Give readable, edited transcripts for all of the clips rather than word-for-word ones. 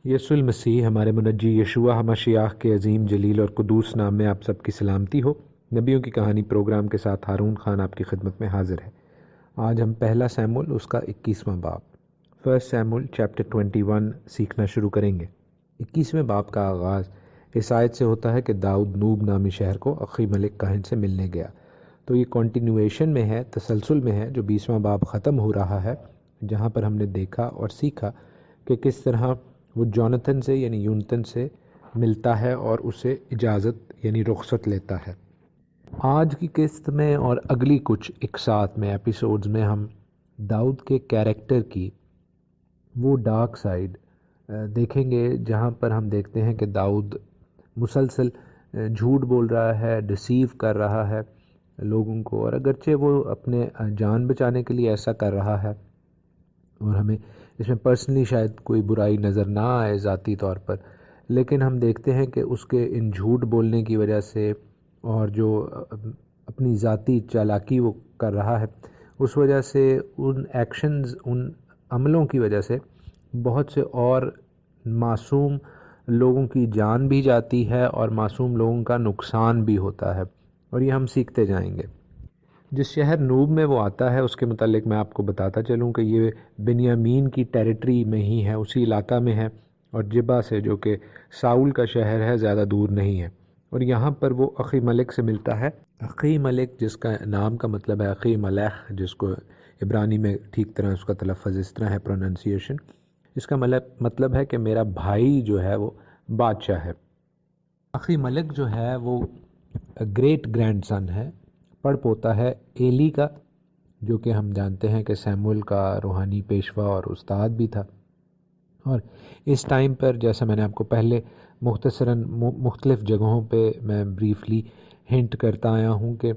یسوع المسیح ہمارے منجی یشوع مشیاہ کے عظیم جلیل اور قدوس نام میں آپ سب کی سلامتی ہو۔ نبیوں کی کہانی پروگرام کے ساتھ ہارون خان آپ کی خدمت میں حاضر ہے۔ آج ہم پہلا سیموئیل اس کا 21واں باب فرسٹ سیموئیل چیپٹر 21 سیکھنا شروع کریں گے۔ 21ویں باب کا آغاز اس آیت سے ہوتا ہے کہ داؤد نوب نامی شہر کو اخی ملک کاہن سے ملنے گیا۔ تو یہ کنٹینویشن میں ہے، تسلسل میں ہے، جو 20واں باب ختم ہو رہا ہے، جہاں پر ہم نے دیکھا اور سیکھا کہ کس طرح وہ جونتھن سے یعنی یونتن سے ملتا ہے اور اسے اجازت یعنی رخصت لیتا ہے۔ آج کی قسط میں اور اگلی کچھ ایک ساتھ میں ایپیسوڈز میں ہم داؤد کے کیریکٹر کی وہ ڈارک سائیڈ دیکھیں گے، جہاں پر ہم دیکھتے ہیں کہ داؤد مسلسل جھوٹ بول رہا ہے، ڈسیو کر رہا ہے لوگوں کو، اور اگرچہ وہ اپنے جان بچانے کے لیے ایسا کر رہا ہے اور ہمیں اس میں پرسنلی شاید کوئی برائی نظر نہ آئے ذاتی طور پر، لیکن ہم دیکھتے ہیں کہ اس کے ان جھوٹ بولنے کی وجہ سے اور جو اپنی ذاتی چالاکی وہ کر رہا ہے، اس وجہ سے ان ایکشنز، ان عملوں کی وجہ سے بہت سے اور معصوم لوگوں کی جان بھی جاتی ہے اور معصوم لوگوں کا نقصان بھی ہوتا ہے، اور یہ ہم سیکھتے جائیں گے۔ جس شہر نوب میں وہ آتا ہے اس کے متعلق میں آپ کو بتاتا چلوں کہ یہ بنیامین کی ٹیریٹری میں ہی ہے، اسی علاقہ میں ہے، اور جبا سے جو کہ ساؤل کا شہر ہے زیادہ دور نہیں ہے، اور یہاں پر وہ اخی ملک سے ملتا ہے۔ اخی ملک جس کا نام کا مطلب ہے اخی ملح، جس کو عبرانی میں ٹھیک طرح اس کا تلفظ اس طرح ہے پروننسیشن، اس کا مطلب ہے کہ میرا بھائی جو ہے وہ بادشاہ ہے۔ اخی ملک جو ہے وہ گریٹ گرینڈ سن ہے، پڑ پوتا ہے ایلی کا، جو کہ ہم جانتے ہیں کہ سیموئیل کا روحانی پیشوا اور استاد بھی تھا۔ اور اس ٹائم پر جیسا میں نے آپ کو پہلے مختصراً مختلف جگہوں پہ میں بریفلی ہنٹ کرتا آیا ہوں کہ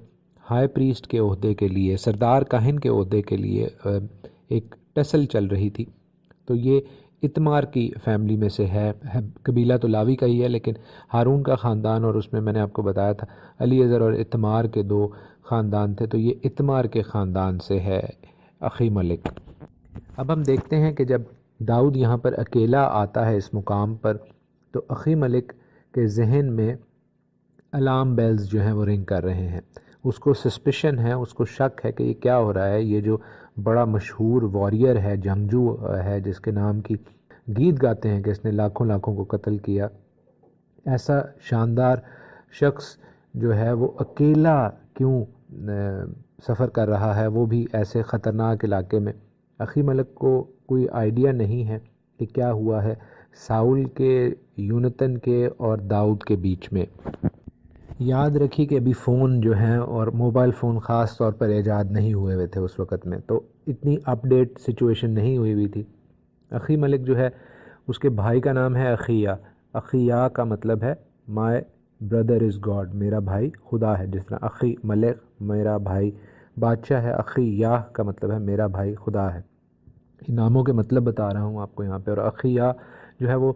ہائی پریسٹ کے عہدے کے لیے، سردار کاہن کے عہدے کے لیے ایک ٹسل چل رہی تھی۔ تو یہ اتمار کی فیملی میں سے ہے، قبیلہ تو لاوی کا ہی ہے، لیکن ہارون کا خاندان، اور اس میں نے آپ کو بتایا تھا الیعزر اور اتمار کے دو خاندان تھے، تو یہ اتمار کے خاندان سے ہے اخی ملک۔ اب ہم دیکھتے ہیں کہ جب داؤد یہاں پر اکیلا آتا ہے اس مقام پر، تو اخی ملک کے ذہن میں الارم بیلز جو ہیں وہ رنگ کر رہے ہیں۔ اس کو سسپیشن ہے، اس کو شک ہے کہ یہ کیا ہو رہا ہے۔ یہ جو بڑا مشہور واریر ہے، جنگجو ہے، جس کے نام کی گیت گاتے ہیں کہ اس نے لاکھوں لاکھوں کو قتل کیا، ایسا شاندار شخص جو ہے وہ اکیلا کیوں سفر کر رہا ہے، وہ بھی ایسے خطرناک علاقے میں۔ اخی ملک کو کوئی آئیڈیا نہیں ہے کہ کیا ہوا ہے ساؤل کے، یونتن کے اور داؤد کے بیچ میں۔ یاد رکھیے کہ ابھی فون جو ہیں اور موبائل فون خاص طور پر ایجاد نہیں ہوئے تھے اس وقت میں، تو اتنی اپ ڈیٹ سچویشن نہیں ہوئی تھی۔ اخی ملک جو ہے اس کے بھائی کا نام ہے اخیا۔ اخیا کا مطلب ہے مائی بردر از گاڈ، میرا بھائی خدا ہے۔ جس طرح اخی ملک میرا بھائی بادشاہ ہے، اخیا کا مطلب ہے میرا بھائی خدا ہے۔ ناموں کے مطلب بتا رہا ہوں آپ کو یہاں پہ۔ اور اخیا جو ہے وہ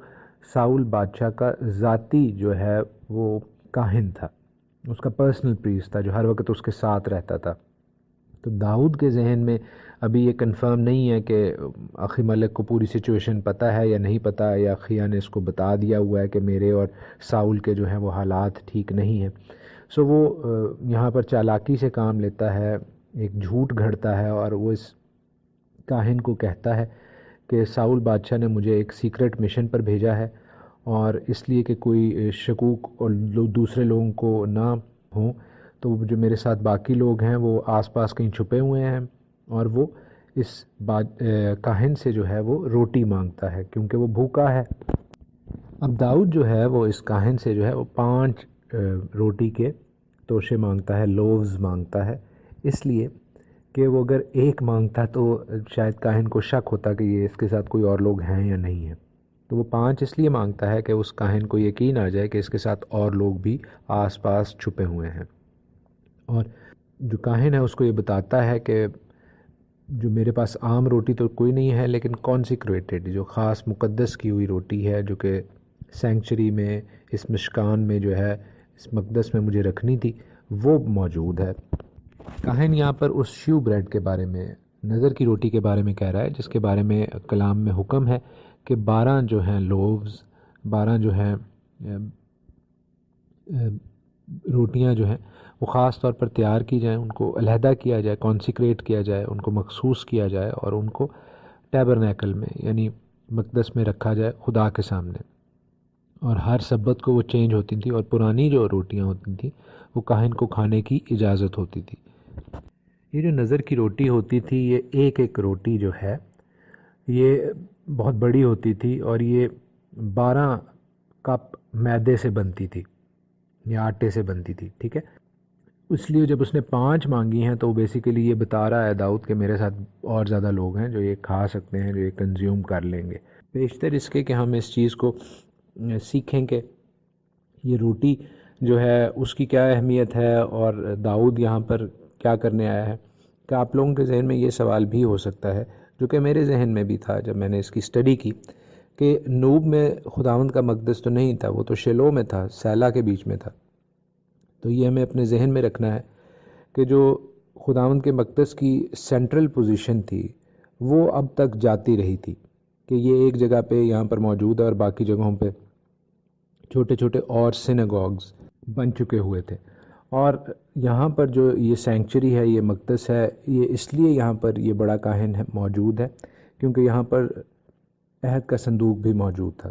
ساؤل بادشاہ کا ذاتی جو ہے وہ کاہن تھا، اس کا پرسنل پریسٹ تھا جو ہر وقت اس کے ساتھ رہتا تھا۔ تو داؤد کے ذہن میں ابھی یہ کنفرم نہیں ہے کہ اخی ملک کو پوری سچویشن پتہ ہے یا نہیں پتہ، یا اخیا نے اس کو بتا دیا ہوا ہے کہ میرے اور ساؤل کے جو ہیں وہ حالات ٹھیک نہیں ہیں۔ سو وہ یہاں پر چالاکی سے کام لیتا ہے، ایک جھوٹ گھڑتا ہے، اور وہ اس کاہن کو کہتا ہے کہ ساؤل بادشاہ نے مجھے ایک سیکرٹ مشن پر بھیجا ہے، اور اس لیے کہ کوئی شکوک اور دوسرے لوگوں کو نہ ہوں، تو جو میرے ساتھ باقی لوگ ہیں وہ آس پاس کہیں چھپے ہوئے ہیں، اور وہ اس کاہن سے جو ہے وہ روٹی مانگتا ہے کیونکہ وہ بھوکا ہے۔ اب داؤد جو ہے وہ اس کاہن سے جو ہے وہ 5 روٹی کے توشے مانگتا ہے، لووز مانگتا ہے، اس لیے کہ وہ اگر ایک مانگتا تو شاید کاہن کو شک ہوتا کہ یہ اس کے ساتھ کوئی اور لوگ ہیں یا نہیں ہیں۔ تو وہ 5 اس لیے مانگتا ہے کہ اس کاہن کو یقین آ جائے کہ اس کے ساتھ اور لوگ بھی آس پاس چھپے ہوئے ہیں۔ اور جو کاہن ہے اس کو یہ بتاتا ہے کہ جو میرے پاس عام روٹی تو کوئی نہیں ہے، لیکن کانسیکریٹڈ، جو خاص مقدس کی ہوئی روٹی ہے، جو کہ سینکچری میں، اس مشکان میں جو ہے، اس مقدس میں مجھے رکھنی تھی، وہ موجود ہے۔ کاہن یہاں پر اس شیو بریڈ کے بارے میں، نظر کی روٹی کے بارے میں کہہ رہا ہے، جس کے بارے میں کلام میں حکم ہے کہ 12 جو ہیں لووز، 12 جو ہیں روٹیاں جو ہیں وہ خاص طور پر تیار کی جائیں، ان کو علیحدہ کیا جائے، کانسیکریٹ کیا جائے، ان کو مخصوص کیا جائے اور ان کو ٹیبرنیکل میں یعنی مقدس میں رکھا جائے خدا کے سامنے، اور ہر سبت کو وہ چینج ہوتی تھی، اور پرانی جو روٹیاں ہوتی تھیں وہ کاہن کو کھانے کی اجازت ہوتی تھی۔ یہ جو نظر کی روٹی ہوتی تھی، یہ ایک ایک روٹی جو ہے یہ بہت بڑی ہوتی تھی، اور یہ 12 کپ میدے سے بنتی تھی یا آٹے سے بنتی تھی، ٹھیک ہے۔ اس لیے جب اس نے 5 مانگی ہیں تو بیسیکلی یہ بتا رہا ہے داؤد کہ میرے ساتھ اور زیادہ لوگ ہیں جو یہ کھا سکتے ہیں، جو یہ کنزیوم کر لیں گے۔ بیشتر اس کے کہ ہم اس چیز کو سیکھیں کہ یہ روٹی جو ہے اس کی کیا اہمیت ہے، اور داؤد یہاں پر کیا کرنے آیا ہے۔ کہ آپ لوگوں کے ذہن میں یہ سوال بھی ہو سکتا ہے، جو کہ میرے ذہن میں بھی تھا جب میں نے اس کی اسٹڈی کی، کہ نوب میں خداوند کا مقدس تو نہیں تھا، وہ تو شیلو میں تھا، سیلا کے بیچ میں تھا۔ تو یہ ہمیں اپنے ذہن میں رکھنا ہے کہ جو خداوند کے مقدس کی سینٹرل پوزیشن تھی وہ اب تک جاتی رہی تھی، کہ یہ ایک جگہ پہ یہاں پر موجود ہے، اور باقی جگہوں پہ چھوٹے چھوٹے اور سیناگوگز بن چکے ہوئے تھے۔ اور یہاں پر جو یہ سینکچری ہے، یہ مقدس ہے، یہ اس لیے یہاں پر یہ بڑا کاہن موجود ہے کیونکہ یہاں پر عہد کا صندوق بھی موجود تھا۔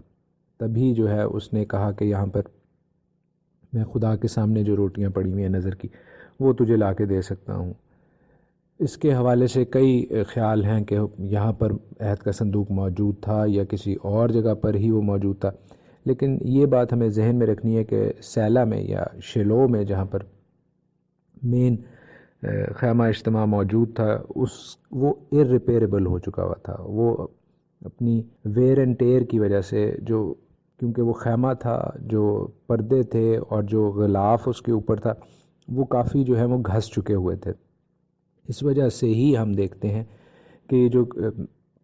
تبھی جو ہے اس نے کہا کہ یہاں پر میں خدا کے سامنے جو روٹیاں پڑی ہوئی ہیں نظر کی وہ تجھے لا کے دے سکتا ہوں۔ اس کے حوالے سے کئی خیال ہیں کہ یہاں پر عہد کا صندوق موجود تھا یا کسی اور جگہ پر ہی وہ موجود تھا، لیکن یہ بات ہمیں ذہن میں رکھنی ہے کہ سیلا میں یا شیلو میں جہاں پر مین خیمہ اجتماع موجود تھا وہ ارریپیریبل ہو چکا ہوا تھا، وہ اپنی ویئر اینڈ ٹیئر کی وجہ سے، جو کیونکہ وہ خیمہ تھا، جو پردے تھے اور جو غلاف اس کے اوپر تھا وہ کافی جو ہے وہ گھس چکے ہوئے تھے۔ اس وجہ سے ہی ہم دیکھتے ہیں کہ جو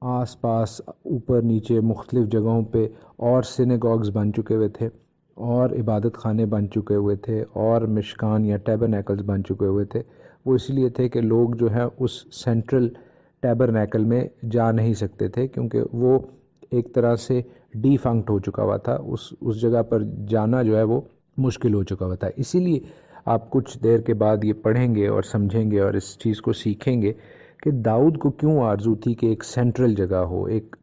آس پاس اوپر نیچے مختلف جگہوں پہ اور سیناگوگز بن چکے ہوئے تھے، اور عبادت خانے بن چکے ہوئے تھے، اور مشکان یا ٹیبرنیکلز بن چکے ہوئے تھے۔ وہ اس لیے تھے کہ لوگ جو ہیں اس سینٹرل ٹیبرنیکل میں جا نہیں سکتے تھے، کیونکہ وہ ایک طرح سے ڈی فنکٹ ہو چکا ہوا تھا، اس جگہ پر جانا جو ہے وہ مشکل ہو چکا ہوا تھا۔ اسی لیے آپ کچھ دیر کے بعد یہ پڑھیں گے اور سمجھیں گے اور اس چیز کو سیکھیں گے کہ داؤد کو کیوں آرزو تھی کہ ایک سینٹرل جگہ ہو، ایک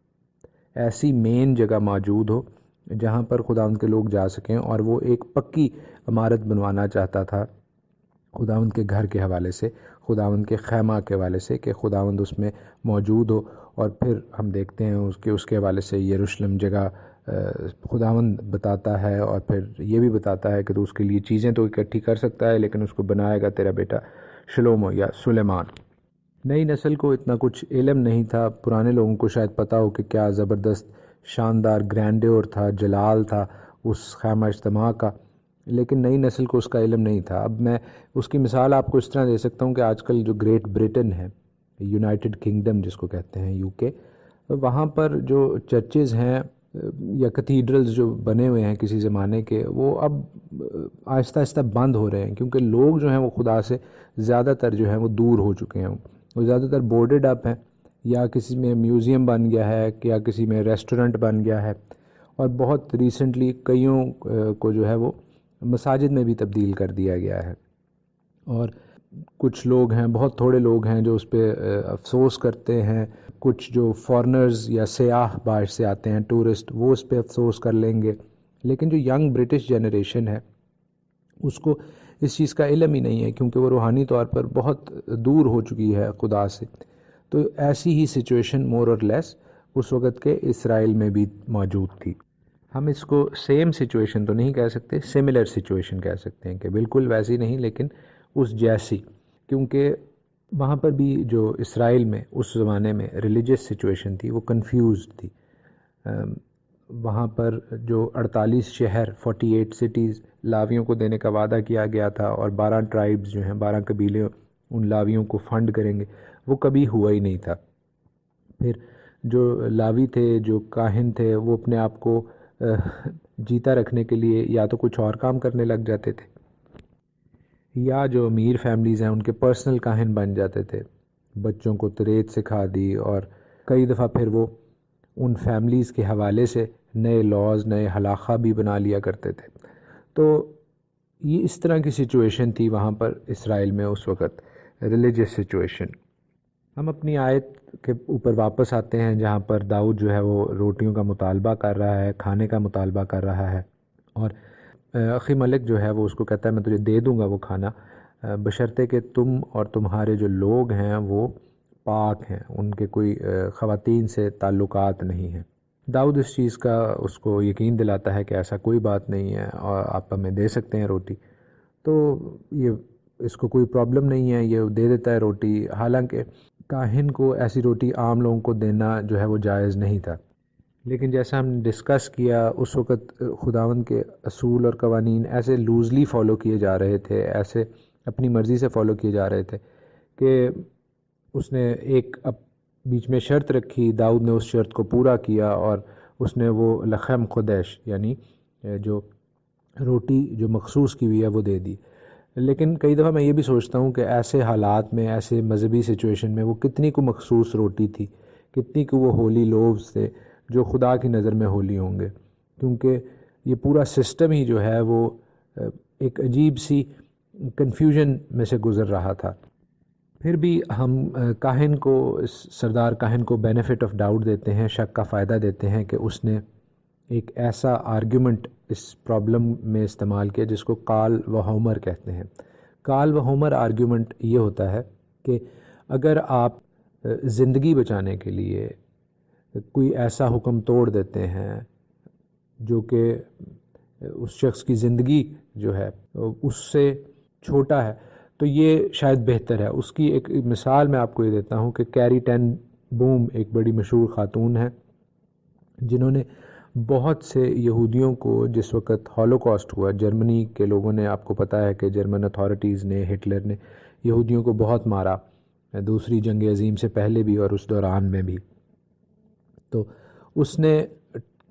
ایسی مین جگہ موجود ہو جہاں پر خداوند کے لوگ جا سکیں، اور وہ ایک پکی عمارت بنوانا چاہتا تھا خداوند کے گھر کے حوالے سے، خداوند کے خیمہ کے حوالے سے، کہ خداوند اس میں موجود ہو۔ اور پھر ہم دیکھتے ہیں اس کے حوالے سے یروشلم جگہ خداوند بتاتا ہے، اور پھر یہ بھی بتاتا ہے کہ تو اس کے لیے چیزیں تو اکٹھی کر سکتا ہے لیکن اس کو بنائے گا تیرا بیٹا شلومو یا سلیمان۔ نئی نسل کو اتنا کچھ علم نہیں تھا، پرانے لوگوں کو شاید پتہ ہو کہ کیا زبردست شاندار گرینڈیور تھا، جلال تھا اس خیمہ اجتماع کا، لیکن نئی نسل کو اس کا علم نہیں تھا۔ اب میں اس کی مثال آپ کو اس طرح دے سکتا ہوں کہ آج کل جو گریٹ برٹن ہے، یونائٹڈ کنگڈم جس کو کہتے ہیں، یو کے، وہاں پر جو چرچز ہیں یا کیتھیڈرلز جو بنے ہوئے ہیں کسی زمانے کے، وہ اب آہستہ آہستہ بند ہو رہے ہیں، کیونکہ لوگ جو ہیں وہ خدا سے زیادہ تر جو ہیں وہ دور ہو چکے ہیں، وہ زیادہ تر بورڈڈ اپ ہیں، یا کسی میں میوزیم بن گیا ہے، یا کسی میں ریسٹورنٹ بن گیا ہے، اور بہت ریسنٹلی کئیوں کو جو ہے وہ مساجد میں بھی تبدیل کر دیا گیا ہے۔ اور کچھ لوگ ہیں، بہت تھوڑے لوگ ہیں جو اس پہ افسوس کرتے ہیں، کچھ جو فارنرز یا سیاح باہر سے آتے ہیں، ٹورسٹ، وہ اس پہ افسوس کر لیں گے، لیکن جو ینگ برٹش جنریشن ہے اس کو اس چیز کا علم ہی نہیں ہے، کیونکہ وہ روحانی طور پر بہت دور ہو چکی ہے خدا سے۔ تو ایسی ہی سچویشن مور اور لیس اس وقت کے اسرائیل میں بھی موجود تھی۔ ہم اس کو سیم سچویشن تو نہیں کہہ سکتے، سملر سچویشن کہہ سکتے ہیں، کہ بالکل ویسی نہیں لیکن اس جیسی، کیونکہ وہاں پر بھی جو اسرائیل میں اس زمانے میں ریلیجس سچویشن تھی وہ کنفیوزڈ تھی۔ وہاں پر جو 48 شہر 48 سٹیز لاویوں کو دینے کا وعدہ کیا گیا تھا، اور 12 ٹرائبز جو ہیں، 12 قبیلے ان لاویوں کو فنڈ کریں گے، وہ کبھی ہوا ہی نہیں تھا۔ پھر جو لاوی تھے، جو کاہن تھے، وہ اپنے آپ کو جیتا رکھنے کے لیے یا تو کچھ اور کام کرنے لگ جاتے تھے، یا جو امیر فیملیز ہیں ان کے پرسنل کاہن بن جاتے تھے، بچوں کو تریت سکھا دی، اور کئی دفعہ پھر وہ ان فیملیز کے حوالے سے نئے لاز، نئے حلاقہ بھی بنا لیا کرتے تھے۔ تو یہ اس طرح کی سچویشن تھی وہاں پر اسرائیل میں اس وقت، ریلیجس سچویشن۔ ہم اپنی آیت کے اوپر واپس آتے ہیں جہاں پر داؤد جو ہے وہ روٹیوں کا مطالبہ کر رہا ہے، کھانے کا مطالبہ کر رہا ہے، اور اخی ملک جو ہے وہ اس کو کہتا ہے میں تجھے دے دوں گا وہ کھانا، بشرطے کہ تم اور تمہارے جو لوگ ہیں وہ پاک ہیں، ان کے کوئی خواتین سے تعلقات نہیں ہیں۔ داؤد اس چیز کا اس کو یقین دلاتا ہے کہ ایسا کوئی بات نہیں ہے اور آپ ہمیں دے سکتے ہیں روٹی، تو یہ اس کو کوئی پرابلم نہیں ہے، یہ دے دیتا ہے روٹی، حالانکہ کاہن کو ایسی روٹی عام لوگوں کو دینا جو ہے وہ جائز نہیں تھا۔ لیکن جیسا ہم نے ڈسکس کیا اس وقت خداوند کے اصول اور قوانین ایسے لوزلی فالو کیے جا رہے تھے، ایسے اپنی مرضی سے فالو کیے جا رہے تھے کہ اس نے ایک بیچ میں شرط رکھی، داؤد نے اس شرط کو پورا کیا اور اس نے وہ لخم خدیش یعنی جو روٹی جو مخصوص کی ہوئی ہے وہ دے دی۔ لیکن کئی دفعہ میں یہ بھی سوچتا ہوں کہ ایسے حالات میں، ایسے مذہبی سچویشن میں وہ کتنی کو مخصوص روٹی تھی، کتنی کو وہ ہولی لووز تھے جو خدا کی نظر میں ہولی ہوں گے، کیونکہ یہ پورا سسٹم ہی جو ہے وہ ایک عجیب سی کنفیوژن میں سے گزر رہا تھا۔ پھر بھی ہم کاہن کو، اس سردار کاہن کو بینیفٹ آف ڈاؤٹ دیتے ہیں، شک کا فائدہ دیتے ہیں کہ اس نے ایک ایسا آرگیومنٹ اس پرابلم میں استعمال کیا جس کو قال و ہومر کہتے ہیں۔ قال و ہومر آرگیومنٹ یہ ہوتا ہے کہ اگر آپ زندگی بچانے کے لیے کوئی ایسا حکم توڑ دیتے ہیں جو کہ اس شخص کی زندگی جو ہے اس سے چھوٹا ہے تو یہ شاید بہتر ہے۔ اس کی ایک مثال میں آپ کو یہ دیتا ہوں کہ کیری ٹین بوم ایک بڑی مشہور خاتون ہے جنہوں نے بہت سے یہودیوں کو، جس وقت ہولوکاسٹ ہوا جرمنی کے لوگوں نے، آپ کو پتہ ہے کہ جرمن اتھارٹیز نے، ہٹلر نے یہودیوں کو بہت مارا، دوسری جنگ عظیم سے پہلے بھی اور اس دوران میں بھی۔ تو اس نے،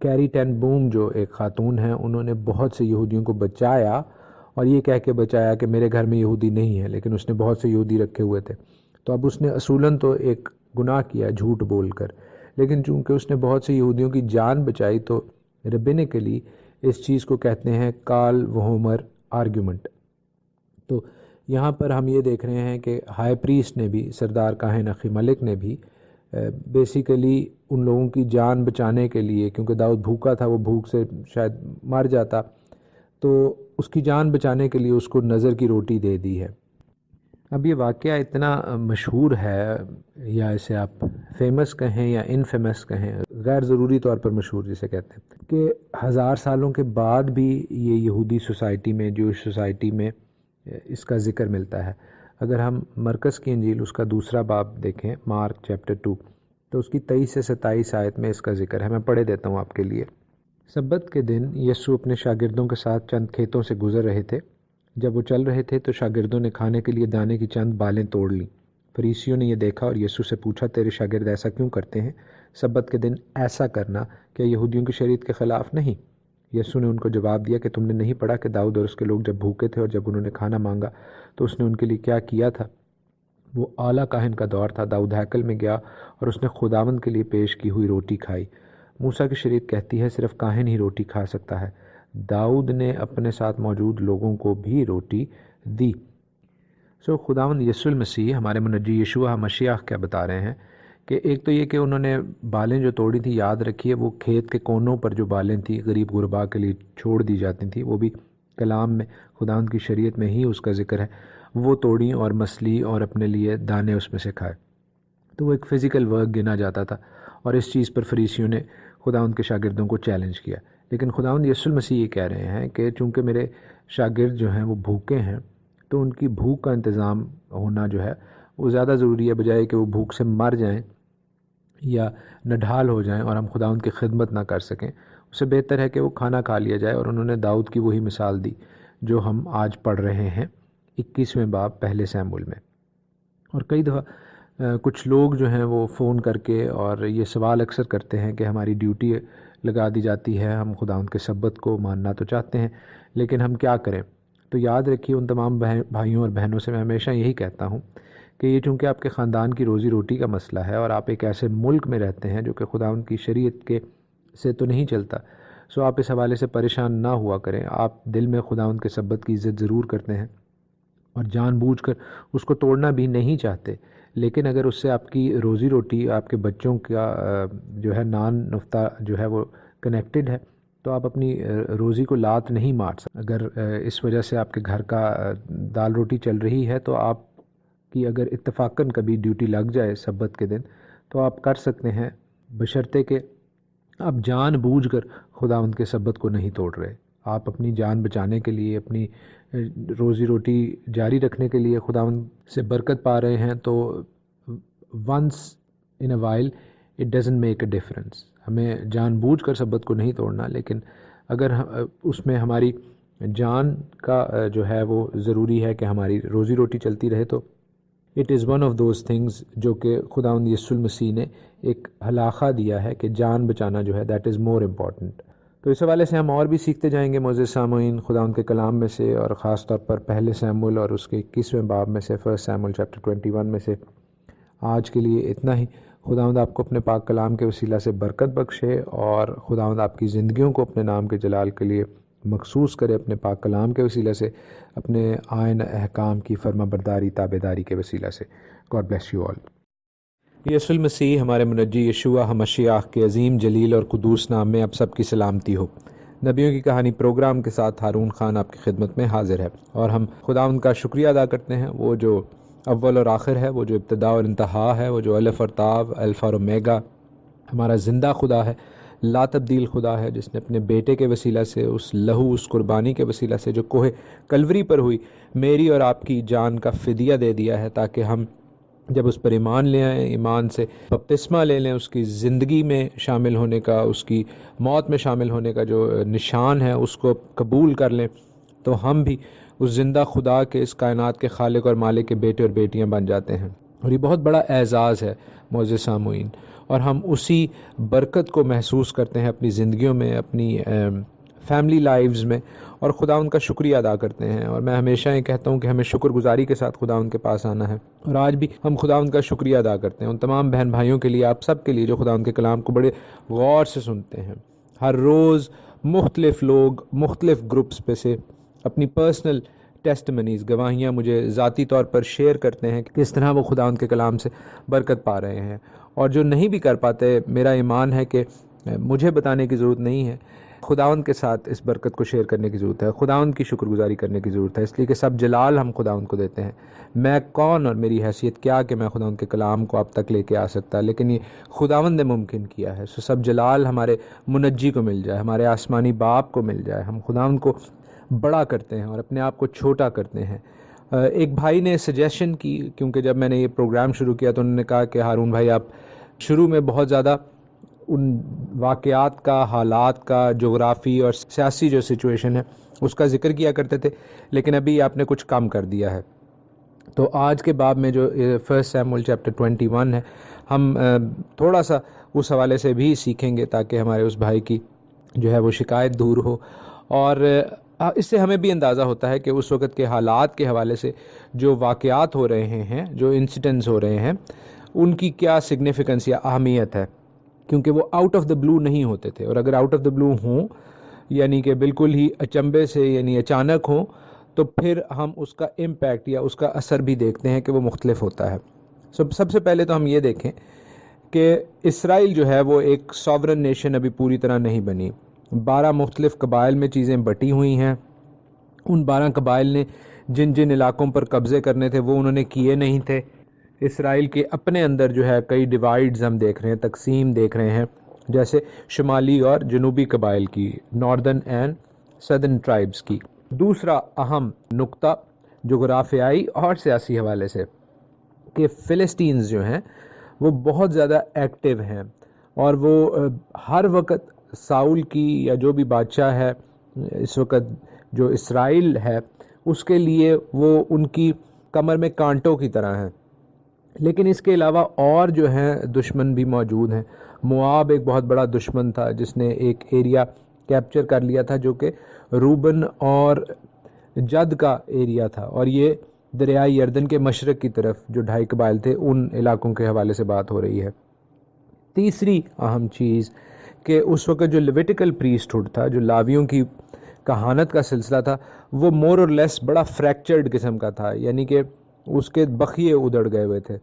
کیری ٹین بوم جو ایک خاتون ہیں، انہوں نے بہت سے یہودیوں کو بچایا، اور یہ کہہ کے بچایا کہ میرے گھر میں یہودی نہیں ہے، لیکن اس نے بہت سے یہودی رکھے ہوئے تھے۔ تو اب اس نے اصولاً تو ایک گناہ کیا جھوٹ بول کر، لیکن چونکہ اس نے بہت سے یہودیوں کی جان بچائی تو ربینیکلی اس چیز کو کہتے ہیں قال و ہومر آرگیومنٹ۔ تو یہاں پر ہم یہ دیکھ رہے ہیں کہ ہائی پریسٹ نے بھی، سردار کاہن اخی ملک نے بھی بیسیکلی ان لوگوں کی جان بچانے کے لیے، کیونکہ داؤد بھوکا تھا، وہ بھوک سے شاید مر جاتا، تو اس کی جان بچانے کے لیے اس کو نظر کی روٹی دے دی ہے۔ اب یہ واقعہ اتنا مشہور ہے، یا اسے آپ فیمس کہیں یا انفیمس کہیں، غیر ضروری طور پر مشہور جسے کہتے ہیں، کہ 1000 سالوں کے بعد بھی یہ یہودی سوسائٹی میں، جوش سوسائٹی میں اس کا ذکر ملتا ہے۔ اگر ہم مرکز کی انجیل اس کا 2 باب دیکھیں، مارک چیپٹر 2، تو اس کی 23 سے 27 آیت میں اس کا ذکر ہے۔ میں پڑھے دیتا ہوں آپ کے لیے۔ سبت کے دن یسوع اپنے شاگردوں کے ساتھ چند کھیتوں سے گزر رہے تھے۔ جب وہ چل رہے تھے تو شاگردوں نے کھانے کے لیے دانے کی چند بالیں توڑ لیں۔ فریسیوں نے یہ دیکھا اور یسوع سے پوچھا، تیرے شاگرد ایسا کیوں کرتے ہیں؟ سبت کے دن ایسا کرنا کیا یہودیوں کی شریعت کے خلاف نہیں؟ یسوع نے ان کو جواب دیا کہ تم نے نہیں پڑھا کہ داؤد اور اس کے لوگ جب بھوکے تھے اور جب انہوں نے کھانا مانگا تو اس نے ان کے لیے کیا کیا تھا؟ وہ اعلیٰ کاہن کا دور تھا، داؤد ہیکل میں گیا اور اس نے خداوند کے لیے پیش کی ہوئی روٹی کھائی۔ موسیٰ کی شریعت کہتی ہے صرف کاہن ہی روٹی کھا سکتا ہے، داؤد نے اپنے ساتھ موجود لوگوں کو بھی روٹی دی۔ خداوند یسوع المسیح، ہمارے منجی یشوع مشیح کیا بتا رہے ہیں کہ ایک تو یہ کہ انہوں نے بالیں جو توڑی تھی، یاد رکھیے وہ کھیت کے کونوں پر جو بالیں تھیں غریب غربا کے لیے چھوڑ دی جاتی تھیں، وہ بھی کلام میں، خداوند کی شریعت میں ہی اس کا ذکر ہے، وہ توڑیں اور مسلی اور اپنے لیے دانے اس میں سے کھائے۔ تو وہ ایک فزیکل ورک گنا جاتا تھا، اور اس چیز پر فریسیوں نے خداوند کے شاگردوں کو چیلنج کیا۔ لیکن خداوند یسوع المسیح یہ کہہ رہے ہیں کہ چونکہ میرے شاگرد جو ہیں وہ بھوکے ہیں، تو ان کی بھوک کا انتظام ہونا جو ہے وہ زیادہ ضروری ہے، بجائے کہ وہ بھوک سے مر جائیں یا نڈھال ہو جائیں اور ہم خداوند کی خدمت نہ کر سکیں۔ اس سے بہتر ہے کہ وہ کھانا کھا لیا جائے، اور انہوں نے داؤد کی وہی مثال دی جو ہم آج پڑھ رہے ہیں 21ویں باب پہلے سیموئیل میں۔ اور کئی دفعہ کچھ لوگ جو ہیں وہ فون کر کے اور یہ سوال اکثر کرتے ہیں کہ ہماری ڈیوٹی لگا دی جاتی ہے، ہم خداوند کے سبت کو ماننا تو چاہتے ہیں لیکن ہم کیا کریں؟ تو یاد رکھیے، ان تمام بھائیوں اور بہنوں سے میں ہمیشہ یہی کہتا ہوں کہ یہ چونکہ آپ کے خاندان کی روزی روٹی کا مسئلہ ہے اور آپ ایک ایسے ملک میں رہتے ہیں جو کہ خداوند کی شریعت کے سے تو نہیں چلتا، سو آپ اس حوالے سے پریشان نہ ہوا کریں۔ آپ دل میں خداوند کے سبت کی عزت ضرور کرتے ہیں اور جان بوجھ کر اس کو توڑنا بھی نہیں چاہتے، لیکن اگر اس سے آپ کی روزی روٹی، آپ کے بچوں کا جو ہے نان نفتہ جو ہے وہ کنیکٹڈ ہے، تو آپ اپنی روزی کو لات نہیں مار سکتے۔ اگر اس وجہ سے آپ کے گھر کا دال روٹی چل رہی ہے تو آپ کی اگر اتفاقاً کبھی ڈیوٹی لگ جائے سبت کے دن تو آپ کر سکتے ہیں، بشرطے کہ آپ جان بوجھ کر خداوند کے سبت کو نہیں توڑ رہے۔ آپ اپنی جان بچانے کے لیے، اپنی روزی روٹی جاری رکھنے کے لیے خداوند سے برکت پا رہے ہیں، تو once in a while it doesn't make a difference. ہمیں جان بوجھ کر سبت کو نہیں توڑنا، لیکن اگر اس میں ہماری جان کا جو ہے وہ ضروری ہے کہ ہماری روزی روٹی چلتی رہے، تو it is one of those things جو کہ خداوند یسوع المسیح نے ایک ہلاخہ دیا ہے کہ جان بچانا جو ہے دیٹ از مور امپورٹنٹ۔ تو اس حوالے سے ہم اور بھی سیکھتے جائیں گے معزز سامعین خداوند کے کلام میں سے، اور خاص طور پر پہلے سیموئیل اور اس کے 21ویں باب میں سے، فرسٹ سیموئیل چیپٹر 21 میں سے۔ آج کے لیے اتنا ہی۔ خداوند آپ کو اپنے پاک کلام کے وسیلہ سے برکت بخشے، اور خداوند آپ کی زندگیوں کو اپنے نام کے جلال کے لیے مخصوص کرے، اپنے پاک کلام کے وسیلہ سے، اپنے آئین احکام کی فرما برداری تابعداری کے وسیلہ سے۔ God bless you all. یسوع المسیح ہمارے منجی یشوع ہمشیاہ کے عظیم جلیل اور قدوس نام میں آپ سب کی سلامتی ہو۔ نبیوں کی کہانی پروگرام کے ساتھ ہارون خان آپ کی خدمت میں حاضر ہے، اور ہم خداوند کا شکریہ ادا کرتے ہیں، وہ جو اول اور آخر ہے، وہ جو ابتدا اور انتہا ہے، وہ جو الف اور تاء، الفا اور اومیگا، ہمارا زندہ خدا ہے، لا تبدیل خدا ہے، جس نے اپنے بیٹے کے وسیلہ سے، اس لہو، اس قربانی کے وسیلہ سے جو کوہ کلوری پر ہوئی، میری اور آپ کی جان کا فدیہ دے دیا ہے، تاکہ ہم جب اس پر ایمان لے آئیں، ایمان سے بپتسمہ لے لیں، اس کی زندگی میں شامل ہونے کا، اس کی موت میں شامل ہونے کا جو نشان ہے اس کو قبول کر لیں، تو ہم بھی اس زندہ خدا کے، اس کائنات کے خالق اور مالک کے بیٹے اور بیٹیاں بن جاتے ہیں، اور یہ بہت بڑا اعزاز ہے معزز سامعین، اور ہم اسی برکت کو محسوس کرتے ہیں اپنی زندگیوں میں، اپنی فیملی لائیوز میں، اور خدا ان کا شکریہ ادا کرتے ہیں۔ اور میں ہمیشہ یہ کہتا ہوں کہ ہمیں شکر گزاری کے ساتھ خدا ان کے پاس آنا ہے، اور آج بھی ہم خدا ان کا شکریہ ادا کرتے ہیں، ان تمام بہن بھائیوں کے لیے، آپ سب کے لیے جو خدا ان کے کلام کو بڑے غور سے سنتے ہیں۔ ہر روز مختلف لوگ مختلف گروپس پہ سے اپنی پرسنل ٹیسٹمنیز، گواہیاں مجھے ذاتی طور پر شیئر کرتے ہیں کہ کس طرح وہ خدا ان کے کلام سے برکت پا رہے ہیں، اور جو نہیں بھی کر پاتے، میرا ایمان ہے کہ مجھے بتانے کی ضرورت نہیں ہے، خداوند کے ساتھ اس برکت کو شیئر کرنے کی ضرورت ہے، خداوند کی شکر گزاری کرنے کی ضرورت ہے، اس لیے کہ سب جلال ہم خداوند کو دیتے ہیں۔ میں کون اور میری حیثیت کیا کہ میں خداوند کے کلام کو آپ تک لے کے آ سکتا، لیکن یہ خداوند نے ممکن کیا ہے، سو سب جلال ہمارے منجی کو مل جائے، ہمارے آسمانی باپ کو مل جائے۔ ہم خداوند کو بڑا کرتے ہیں اور اپنے آپ کو چھوٹا کرتے ہیں۔ ایک بھائی نے سجیشن کی، کیونکہ جب میں نے یہ پروگرام شروع کیا تو انہوں نے کہا کہ ہارون بھائی آپ شروع میں بہت زیادہ ان واقعات کا، حالات کا، جغرافی اور سیاسی جو سچویشن ہے اس کا ذکر کیا کرتے تھے، لیکن ابھی آپ نے کچھ کم کر دیا ہے۔ تو آج کے باب میں جو فرسٹ سیموئیل چیپٹر 21 ہے، ہم تھوڑا سا اس حوالے سے بھی سیکھیں گے تاکہ ہمارے اس بھائی کی جو ہے وہ شکایت دور ہو، اور اس سے ہمیں بھی اندازہ ہوتا ہے کہ اس وقت کے حالات کے حوالے سے جو واقعات ہو رہے ہیں، جو انسیڈنٹس ہو رہے ہیں، ان کی کیا سگنیفیکنس یا اہمیت ہے، کیونکہ وہ آؤٹ آف دا بلو نہیں ہوتے تھے، اور اگر آؤٹ آف دا بلو ہوں، یعنی کہ بالکل ہی اچنبے سے، یعنی اچانک ہوں، تو پھر ہم اس کا امپیکٹ یا اس کا اثر بھی دیکھتے ہیں کہ وہ مختلف ہوتا ہے۔ سب سے پہلے تو ہم یہ دیکھیں کہ اسرائیل جو ہے وہ ایک ساورن نیشن ابھی پوری طرح نہیں بنی۔ 12 مختلف قبائل میں چیزیں بٹی ہوئی ہیں، ان 12 قبائل نے جن جن علاقوں پر قبضے کرنے تھے وہ انہوں نے کیے نہیں تھے۔ اسرائیل کے اپنے اندر جو ہے کئی ڈیوائیڈز ہم دیکھ رہے ہیں، تقسیم دیکھ رہے ہیں، جیسے شمالی اور جنوبی قبائل کی، ناردرن اینڈ سدرن ٹرائبز کی۔ دوسرا اہم نقطہ جغرافیائی اور سیاسی حوالے سے کہ فلسطینز جو ہیں وہ بہت زیادہ ایکٹیو ہیں، اور وہ ہر وقت ساؤل کی یا جو بھی بادشاہ ہے اس وقت جو اسرائیل ہے اس کے لیے وہ ان کی کمر میں کانٹوں کی طرح ہیں۔ لیکن اس کے علاوہ اور جو ہیں دشمن بھی موجود ہیں۔ مواب ایک بہت بڑا دشمن تھا جس نے ایک ایریا کیپچر کر لیا تھا جو کہ روبن اور جد کا ایریا تھا، اور یہ دریائے اردن کے مشرق کی طرف جو 2.5 قبائل تھے ان علاقوں کے حوالے سے بات ہو رہی ہے۔ تیسری اہم چیز کہ اس وقت جو لیویٹیکل پریسٹ ہوڈ تھا، جو لاویوں کی کہانت کا سلسلہ تھا، وہ مور اور لیس بڑا فریکچرڈ قسم کا تھا، یعنی کہ اس کے بخیے ادڑ گئے ہوئے تھے۔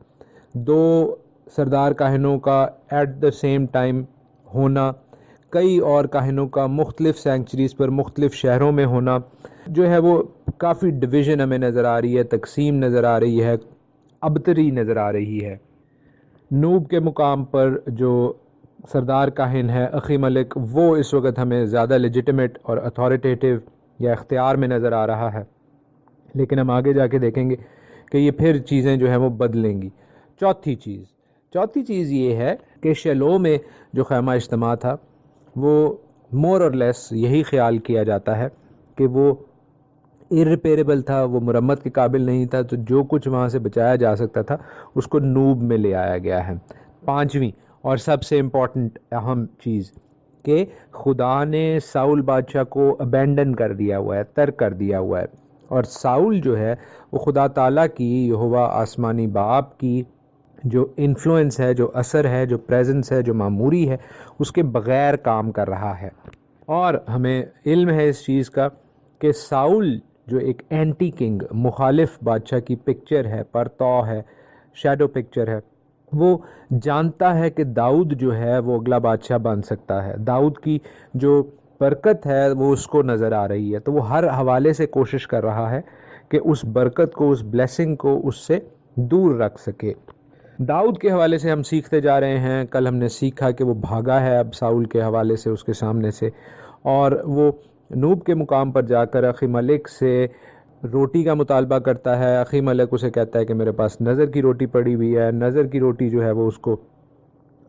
2 سردار کاہنوں کا ایٹ دا سیم ٹائم ہونا، کئی اور کاہنوں کا مختلف سینکچریز پر مختلف شہروں میں ہونا، جو ہے وہ کافی ڈویژن ہمیں نظر آ رہی ہے، تقسیم نظر آ رہی ہے، ابتری نظر آ رہی ہے۔ نوب کے مقام پر جو سردار کاہن ہے اخی ملک، وہ اس وقت ہمیں زیادہ لیجیٹمیٹ اور اتھارٹیٹیو یا اختیار میں نظر آ رہا ہے، لیکن ہم آگے جا کے دیکھیں گے کہ یہ پھر چیزیں جو ہیں وہ بدلیں گی۔ چوتھی چیز یہ ہے کہ شیلو میں جو خیمہ اجتماع تھا وہ مور اور لیس یہی خیال کیا جاتا ہے کہ وہ irreparable تھا، وہ مرمت کے قابل نہیں تھا، تو جو کچھ وہاں سے بچایا جا سکتا تھا اس کو نوب میں لے آیا گیا ہے۔ 5ویں اور سب سے امپورٹنٹ اہم چیز کہ خدا نے ساؤل بادشاہ کو ابینڈن کر دیا ہوا ہے، ترک کر دیا ہوا ہے، اور ساؤل جو ہے وہ خدا تعالیٰ کی، یہوہ آسمانی باپ کی جو انفلوئنس ہے، جو اثر ہے، جو پریزنس ہے، جو معموری ہے، اس کے بغیر کام کر رہا ہے۔ اور ہمیں علم ہے اس چیز کا کہ ساؤل جو ایک اینٹی کنگ، مخالف بادشاہ کی پکچر ہے، پرتو ہے، شیڈو پکچر ہے، وہ جانتا ہے کہ داؤد جو ہے وہ اگلا بادشاہ بن سکتا ہے، داؤد کی جو برکت ہے وہ اس کو نظر آ رہی ہے، تو وہ ہر حوالے سے کوشش کر رہا ہے کہ اس برکت کو، اس بلیسنگ کو اس سے دور رکھ سکے۔ داؤد کے حوالے سے ہم سیکھتے جا رہے ہیں، کل ہم نے سیکھا کہ وہ بھاگا ہے اب ساؤل کے حوالے سے، اس کے سامنے سے، اور وہ نوب کے مقام پر جا کر اخی ملک سے روٹی کا مطالبہ کرتا ہے۔ اخی ملک اسے کہتا ہے کہ میرے پاس نظر کی روٹی پڑی ہوئی ہے، نظر کی روٹی جو ہے وہ اس کو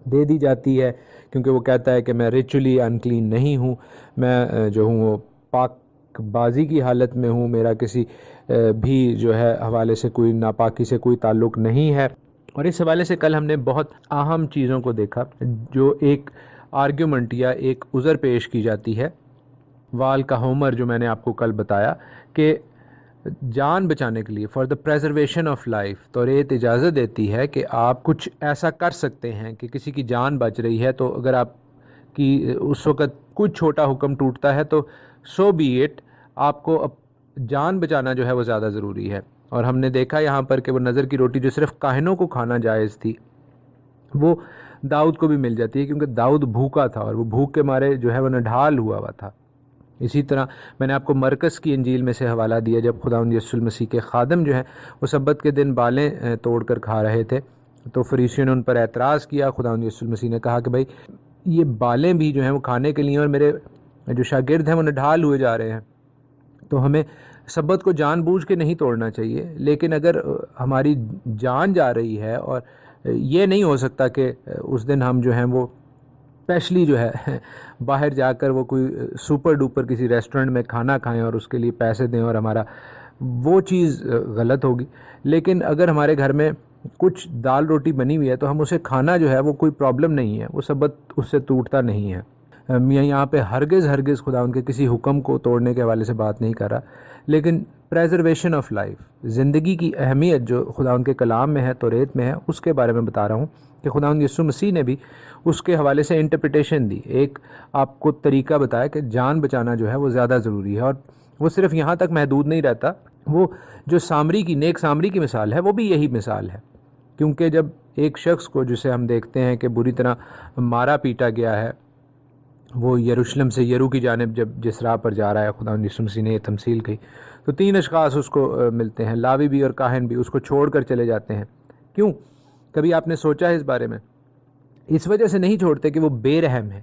دے دی جاتی ہے، کیونکہ وہ کہتا ہے کہ میں ریچولی انکلین نہیں ہوں، میں جو ہوں وہ پاک بازی کی حالت میں ہوں، میرا کسی بھی جو ہے حوالے سے کوئی ناپاکی سے کوئی تعلق نہیں ہے۔ اور اس حوالے سے کل ہم نے بہت اہم چیزوں کو دیکھا، جو ایک آرگیومنٹ یا ایک عذر پیش کی جاتی ہے وال کا ہومر، جو میں نے آپ کو کل بتایا کہ جان بچانے کے لیے for the preservation of life توریت اجازت دیتی ہے کہ آپ کچھ ایسا کر سکتے ہیں کہ کسی کی جان بچ رہی ہے، تو اگر آپ کی اس وقت کچھ چھوٹا حکم ٹوٹتا ہے تو سو بی اٹ، آپ کو جان بچانا جو ہے وہ زیادہ ضروری ہے۔ اور ہم نے دیکھا یہاں پر کہ وہ نظر کی روٹی جو صرف کاہنوں کو کھانا جائز تھی، وہ داؤد کو بھی مل جاتی ہے، کیونکہ داؤد بھوکا تھا اور وہ بھوک کے مارے جو ہے وہ نڈھال ہوا تھا۔ اسی طرح میں نے آپ کو مرکز کی انجیل میں سے حوالہ دیا، جب خداوند یسوع المسیح کے خادم جو ہیں وہ سبت کے دن بالیں توڑ کر کھا رہے تھے، تو فریسیوں نے ان پر اعتراض کیا۔ خداوند یسوع المسیح نے کہا کہ بھائی یہ بالیں بھی جو ہیں وہ کھانے کے لیے، اور میرے جو شاگرد ہیں وہ نڈھال ہوئے جا رہے ہیں، تو ہمیں سبت کو جان بوجھ کے نہیں توڑنا چاہیے، لیکن اگر ہماری جان جا رہی ہے، اور یہ نہیں ہو سکتا کہ اس دن ہم جو ہیں وہ اسپیشلی جو ہے باہر جا کر وہ کوئی سپر ڈوپر کسی ریسٹورنٹ میں کھانا کھائیں اور اس کے لیے پیسے دیں، اور ہمارا وہ چیز غلط ہوگی۔ لیکن اگر ہمارے گھر میں کچھ دال روٹی بنی ہوئی ہے تو ہم اسے کھانا جو ہے وہ کوئی پرابلم نہیں ہے، وہ سبت اس سے ٹوٹتا نہیں ہے۔ میں یہاں پہ ہرگز خدا ان کے کسی حکم کو توڑنے کے حوالے سے بات نہیں کر رہا، لیکن پریزرویشن آف لائف، زندگی کی اہمیت جو خدا ان کے کلام میں ہے، توریت میں ہے، اس کے بارے میں بتا رہا ہوں کہ خداوند یسوع مسیح نے بھی اس کے حوالے سے انٹرپریٹیشن دی، ایک آپ کو طریقہ بتایا کہ جان بچانا جو ہے وہ زیادہ ضروری ہے۔ اور وہ صرف یہاں تک محدود نہیں رہتا، وہ جو سامری کی، نیک سامری کی مثال ہے، وہ بھی یہی مثال ہے، کیونکہ جب ایک شخص کو، جسے ہم دیکھتے ہیں کہ بری طرح مارا پیٹا گیا ہے، وہ یروشلم سے یرو کی جانب جب جس راہ پر جا رہا ہے، خداوند یسوع مسیح نے یہ تمثیل کہی، تو 3 اشخاص اس کو ملتے ہیں، لاوی بھی اور کاہن بھی، اس کو چھوڑ کر چلے جاتے ہیں۔ کیوں؟ کبھی آپ نے سوچا ہے اس بارے میں؟ اس وجہ سے نہیں چھوڑتے کہ وہ بے رحم ہے،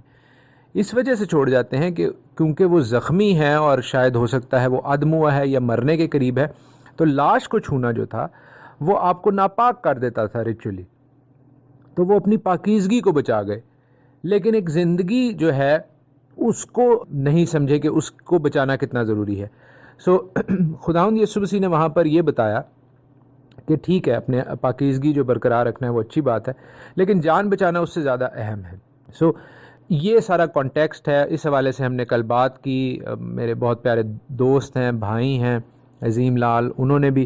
اس وجہ سے چھوڑ جاتے ہیں کہ کیونکہ وہ زخمی ہے، اور شاید ہو سکتا ہے وہ ادموا ہے یا مرنے کے قریب ہے، تو لاش کو چھونا جو تھا وہ آپ کو ناپاک کر دیتا تھا ریچولی، تو وہ اپنی پاکیزگی کو بچا گئے، لیکن ایک زندگی جو ہے اس کو نہیں سمجھے کہ اس کو بچانا کتنا ضروری ہے۔ خداوند یسوع مسیح نے وہاں پر یہ بتایا کہ ٹھیک ہے، اپنے پاکیزگی جو برقرار رکھنا ہے وہ اچھی بات ہے، لیکن جان بچانا اس سے زیادہ اہم ہے۔ یہ سارا کانٹیکسٹ ہے، اس حوالے سے ہم نے کل بات کی۔ میرے بہت پیارے دوست ہیں، بھائی ہیں، عظیم لال، انہوں نے بھی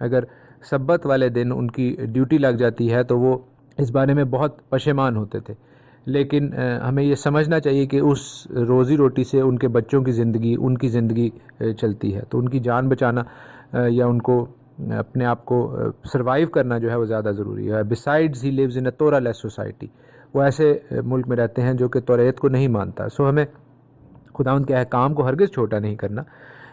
اگر سبت والے دن ان کی ڈیوٹی لگ جاتی ہے تو وہ اس بارے میں بہت پشیمان ہوتے تھے، لیکن ہمیں یہ سمجھنا چاہیے کہ اس روزی روٹی سے ان کے بچوں کی زندگی، ان کی زندگی چلتی ہے، تو ان کی جان بچانا یا ان کو اپنے آپ کو سروائیو کرنا جو ہے وہ زیادہ ضروری ہے۔ بیسائڈز ہی لیوز ان اے تورا لیس سوسائٹی، وہ ایسے ملک میں رہتے ہیں جو کہ توریت کو نہیں مانتا۔ سو ہمیں خداوند کے احکام کو ہرگز چھوٹا نہیں کرنا،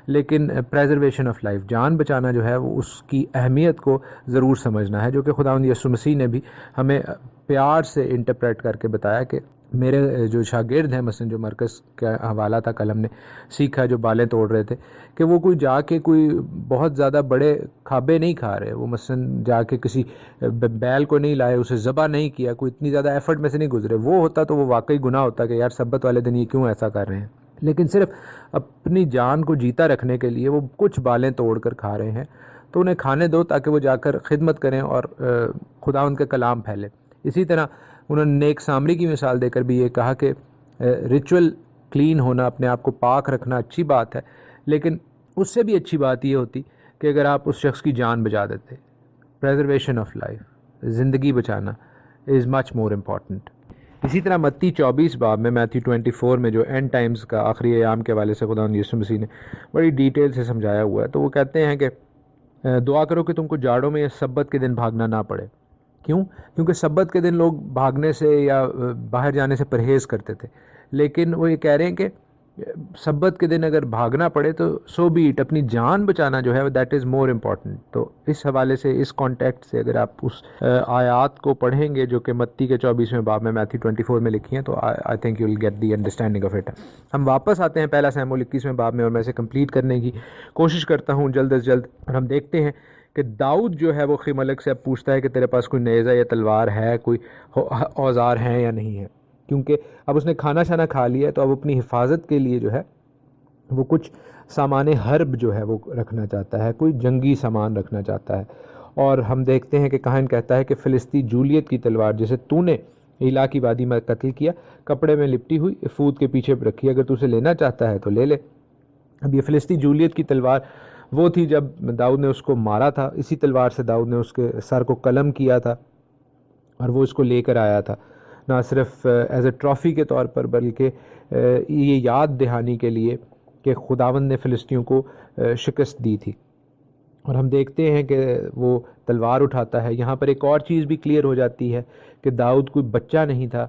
لیکن پریزرویشن آف لائف، جان بچانا جو ہے وہ اس کی اہمیت کو ضرور سمجھنا ہے، جو کہ خداوند یسوع مسیح نے بھی ہمیں پیار سے انٹرپریٹ کر کے بتایا کہ میرے جو شاگرد ہیں، مثلا جو مرکز کا حوالہ تھا کل ہم نے سیکھا، جو بالیں توڑ رہے تھے، کہ وہ کوئی جا کے کوئی بہت زیادہ بڑے کھابے نہیں کھا رہے، وہ مثلا جا کے کسی بیل کو نہیں لائے، اسے ذبح نہیں کیا، کوئی اتنی زیادہ ایفرٹ میں سے نہیں گزرے۔ وہ ہوتا تو وہ واقعی گناہ ہوتا کہ یار سبت والے دن یہ کیوں ایسا کر رہے ہیں، لیکن صرف اپنی جان کو جیتا رکھنے کے لیے وہ کچھ بالیں توڑ کر کھا رہے ہیں، تو انہیں کھانے دو تاکہ وہ جا کر خدمت کریں اور خداوند کا کلام پھیلے۔ اسی طرح انہوں نے نیک سامری کی مثال دے کر بھی یہ کہا کہ ریچول کلین ہونا، اپنے آپ کو پاک رکھنا اچھی بات ہے، لیکن اس سے بھی اچھی بات یہ ہوتی کہ اگر آپ اس شخص کی جان بچا دیتے۔ پریزرویشن آف لائف، زندگی بچانا از مچ مور امپورٹنٹ۔ اسی طرح متی 24 باب میں، میتھیو 24 میں، جو اینڈ ٹائمز کا آخری ایام کے حوالے سے خداوند یسوع مسیح نے بڑی ڈیٹیل سے سمجھایا ہوا ہے، تو وہ کہتے ہیں کہ دعا کرو کہ تم کو جاڑوں میں یا سبت کے دن بھاگنا نہ پڑے۔ کیوں؟ کیونکہ سبت کے دن لوگ بھاگنے سے یا باہر جانے سے پرہیز کرتے تھے، لیکن وہ یہ کہہ رہے ہیں کہ سبت کے دن اگر بھاگنا پڑے تو سو بی اٹ، اپنی جان بچانا جو ہے دیٹ از مور امپورٹنٹ۔ تو اس حوالے سے، اس کانٹیکٹ سے اگر آپ اس آیات کو پڑھیں گے جو کہ متی کے 24ویں باب میں، میتھیو 24 میں لکھی ہیں، تو I think you will get the understanding of it. ہم واپس آتے ہیں پہلا سیموئیل 21ویں باب میں، اور میں اسے کمپلیٹ کرنے کی کوشش کرتا ہوں جلد از جلد۔ اور ہم دیکھتے ہیں کہ داؤد جو ہے وہ خیملک سے اب پوچھتا ہے کہ تیرے پاس کوئی نیزہ یا تلوار ہے، کوئی اوزار ہیں یا نہیں ہے، کیونکہ اب اس نے کھانا شانا کھا لیا ہے، تو اب اپنی حفاظت کے لیے جو ہے وہ کچھ سامان حرب جو ہے وہ رکھنا چاہتا ہے، کوئی جنگی سامان رکھنا چاہتا ہے۔ اور ہم دیکھتے ہیں کہ کاہن کہتا ہے کہ فلسطی جولیت کی تلوار جسے تو نے ایلا کی وادی میں قتل کیا، کپڑے میں لپٹی ہوئی افود کے پیچھے رکھی، اگر تو اسے لینا چاہتا ہے تو لے لے۔ اب یہ فلسطی جولیت کی تلوار وہ تھی جب داؤد نے اس کو مارا تھا، اسی تلوار سے داؤد نے اس کے سر کو قلم کیا تھا اور وہ اس کو لے کر آیا تھا، نہ صرف ایز اے ٹرافی کے طور پر بلکہ یہ یاد دہانی کے لیے کہ خداوند نے فلسطینیوں کو شکست دی تھی۔ اور ہم دیکھتے ہیں کہ وہ تلوار اٹھاتا ہے۔ یہاں پر ایک اور چیز بھی کلیئر ہو جاتی ہے کہ داؤد کوئی بچہ نہیں تھا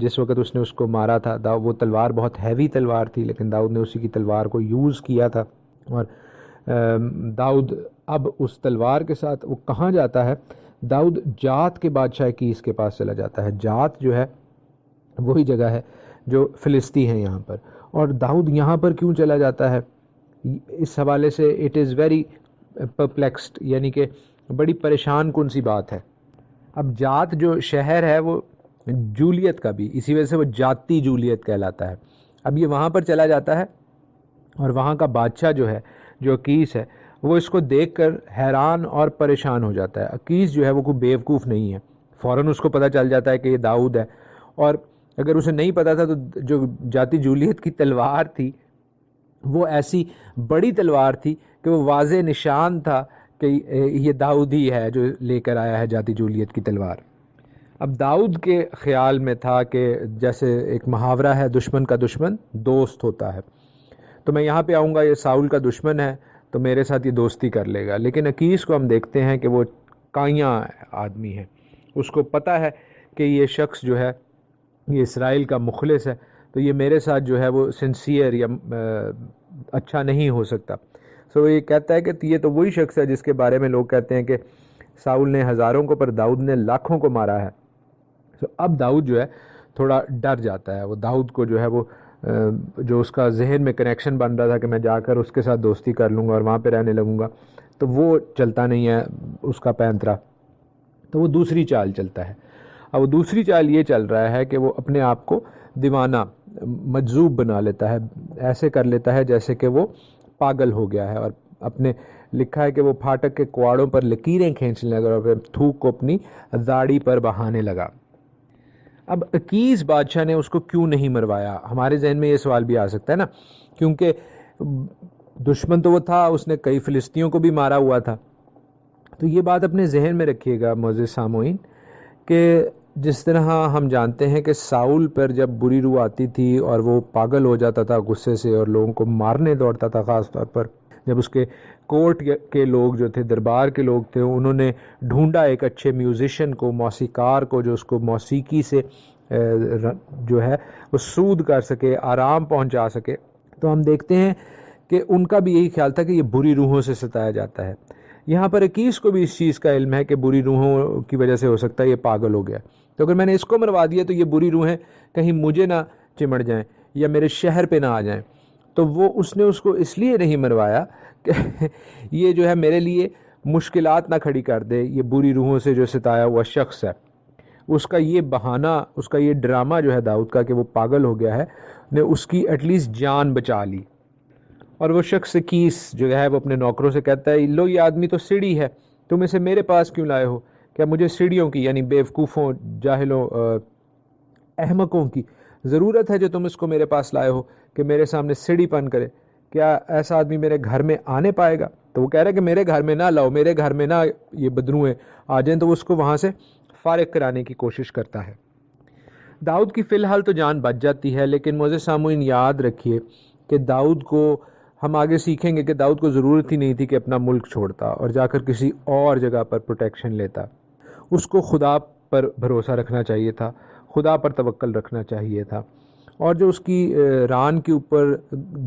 جس وقت اس نے اس کو مارا تھا۔ وہ تلوار بہت ہیوی تلوار تھی، لیکن داؤد نے اسی کی تلوار کو یوز کیا تھا۔ اور داؤد اب اس تلوار کے ساتھ وہ کہاں جاتا ہے؟ داؤد جات کے بادشاہ کیس کے پاس چلا جاتا ہے۔ جات جو ہے وہی جگہ ہے جو فلسطی ہیں یہاں پر۔ اور داؤد یہاں پر کیوں چلا جاتا ہے؟ اس حوالے سے اٹ از ویری پرپلیکسڈ، یعنی کہ بڑی پریشان کن سی بات ہے۔ اب جات جو شہر ہے وہ جولیت کا بھی، اسی وجہ سے وہ جاتی جولیت کہلاتا ہے۔ اب یہ وہاں پر چلا جاتا ہے اور وہاں کا بادشاہ جو ہے، جو اکیس ہے، وہ اس کو دیکھ کر حیران اور پریشان ہو جاتا ہے۔ اکیس جو ہے وہ کوئی بیوقوف نہیں ہے، فوراً اس کو پتہ چل جاتا ہے کہ یہ داؤد ہے۔ اور اگر اسے نہیں پتا تھا تو جو جاتی جولیت کی تلوار تھی وہ ایسی بڑی تلوار تھی کہ وہ واضح نشان تھا کہ یہ داؤد ہی ہے جو لے کر آیا ہے جاتی جولیت کی تلوار۔ اب داؤد کے خیال میں تھا کہ جیسے ایک محاورہ ہے، دشمن کا دشمن دوست ہوتا ہے، تو میں یہاں پہ آؤں گا، یہ ساؤل کا دشمن ہے تو میرے ساتھ یہ دوستی کر لے گا۔ لیکن اکیس کو ہم دیکھتے ہیں کہ وہ کائیاں آدمی ہے، اس کو پتہ ہے کہ یہ شخص جو ہے یہ اسرائیل کا مخلص ہے، تو یہ میرے ساتھ جو ہے وہ سنسیئر یا اچھا نہیں ہو سکتا۔ سو یہ کہتا ہے کہ یہ تو وہی شخص ہے جس کے بارے میں لوگ کہتے ہیں کہ ساؤل نے ہزاروں کو پر داؤد نے لاکھوں کو مارا ہے۔ سو اب داؤد جو ہے تھوڑا ڈر جاتا ہے، وہ داؤد کو جو ہے وہ جو اس کا ذہن میں کنیکشن بن رہا تھا کہ میں جا کر اس کے ساتھ دوستی کر لوں گا اور وہاں پہ رہنے لگوں گا، تو وہ چلتا نہیں ہے اس کا پینترا، تو وہ دوسری چال چلتا ہے۔ اب وہ دوسری چال یہ چل رہا ہے کہ وہ اپنے آپ کو دیوانہ مجذوب بنا لیتا ہے، ایسے کر لیتا ہے جیسے کہ وہ پاگل ہو گیا ہے، اور اپنے لکھا ہے کہ وہ پھاٹک کے کواڑوں پر لکیریں کھینچنے لگا اور پھر تھوک کو اپنی داڑھی پر بہانے لگا۔ اب اکیس بادشاہ نے اس کو کیوں نہیں مروایا؟ ہمارے ذہن میں یہ سوال بھی آ سکتا ہے نا، کیونکہ دشمن تو وہ تھا، اس نے کئی فلسطینیوں کو بھی مارا ہوا تھا۔ تو یہ بات اپنے ذہن میں رکھیے گا معزز سامعین، کہ جس طرح ہم جانتے ہیں کہ ساؤل پر جب بری روح آتی تھی اور وہ پاگل ہو جاتا تھا غصے سے اور لوگوں کو مارنے دوڑتا تھا، خاص طور پر جب اس کے کورٹ کے لوگ جو تھے، دربار کے لوگ تھے، انہوں نے ڈھونڈا ایک اچھے میوزیشین کو، موسیقار کو، جو اس کو موسیقی سے جو ہے وہ سود کر سکے، آرام پہنچا سکے، تو ہم دیکھتے ہیں کہ ان کا بھی یہی خیال تھا کہ یہ بری روحوں سے ستایا جاتا ہے۔ یہاں پر اکیس کو بھی اس چیز کا علم ہے کہ بری روحوں کی وجہ سے ہو سکتا ہے یہ پاگل ہو گیا، تو اگر میں نے اس کو مروا دیا تو یہ بری روحیں کہیں مجھے نہ چمڑ جائیں یا میرے شہر پہ نہ آ جائیں۔ تو وہ اس نے اس کو اس لیے نہیں مروایا کہ یہ جو ہے میرے لیے مشکلات نہ کھڑی کر دے، یہ بری روحوں سے جو ستایا ہوا شخص ہے، اس کا یہ بہانہ، اس کا یہ ڈرامہ جو ہے داؤد کا کہ وہ پاگل ہو گیا ہے، نے اس کی ایٹ لیسٹ جان بچا لی۔ اور وہ شخص کیس جو ہے وہ اپنے نوکروں سے کہتا ہے، لو یہ آدمی تو سیڑھی ہے، تم اسے میرے پاس کیوں لائے ہو؟ کیا مجھے سیڑھیوں کی یعنی بیوقوفوں، جاہلوں، احمقوں کی ضرورت ہے جو تم اس کو میرے پاس لائے ہو کہ میرے سامنے سیڑھی پن کرے؟ کیا ایسا آدمی میرے گھر میں آنے پائے گا؟ تو وہ کہہ رہا ہے کہ میرے گھر میں نہ لاؤ، میرے گھر میں نہ یہ بدروئیں آ جائیں، تو وہ اس کو وہاں سے فارغ کرانے کی کوشش کرتا ہے۔ داؤد کی فی الحال تو جان بچ جاتی ہے، لیکن معزز سامعین یاد رکھیے کہ داؤد کو ہم آگے سیکھیں گے کہ داؤد کو ضرورت ہی نہیں تھی کہ اپنا ملک چھوڑتا اور جا کر کسی اور جگہ پر پروٹیکشن لیتا۔ اس کو خدا پر بھروسہ رکھنا چاہیے تھا، خدا پر توکل رکھنا چاہیے تھا، اور جو اس کی ران کے اوپر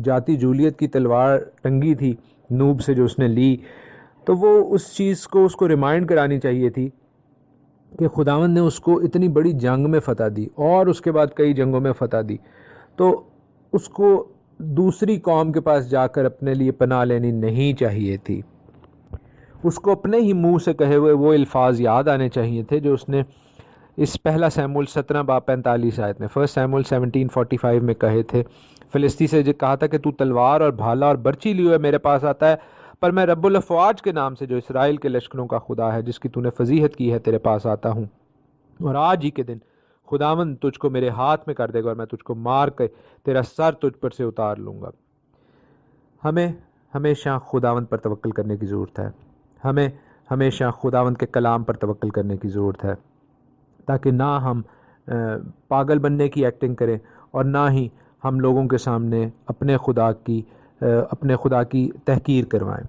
جاتی جولیت کی تلوار ٹنگی تھی نوب سے جو اس نے لی، تو وہ اس چیز کو اس کو ریمائنڈ کرانی چاہیے تھی کہ خداوند نے اس کو اتنی بڑی جنگ میں فتح دی اور اس کے بعد کئی جنگوں میں فتح دی، تو اس کو دوسری قوم کے پاس جا کر اپنے لیے پناہ لینی نہیں چاہیے تھی۔ اس کو اپنے ہی منہ سے کہے ہوئے وہ الفاظ یاد آنے چاہیے تھے جو اس نے اس پہلا سیموئیل 17:45 میں، فرسٹ سیموئیل 17:45 میں کہے تھے۔ فلسطی سے جو کہا تھا کہ تو تلوار اور بھالا اور برچی لیے ہوئے میرے پاس آتا ہے، پر میں رب الافواج کے نام سے جو اسرائیل کے لشکروں کا خدا ہے، جس کی تو نے فضیحت کی ہے، تیرے پاس آتا ہوں، اور آج ہی کے دن خداوند تجھ کو میرے ہاتھ میں کر دے گا اور میں تجھ کو مار کے تیرا سر تجھ پر سے اتار لوں گا۔ ہمیں ہمیشہ خداوند پر توکل کرنے کی ضرورت ہے، ہمیں ہمیشہ خداوند کے کلام پر توکل کرنے کی ضرورت ہے، تاکہ نہ ہم پاگل بننے کی ایکٹنگ کریں اور نہ ہی ہم لوگوں کے سامنے اپنے خدا کی تحقیر کروائیں۔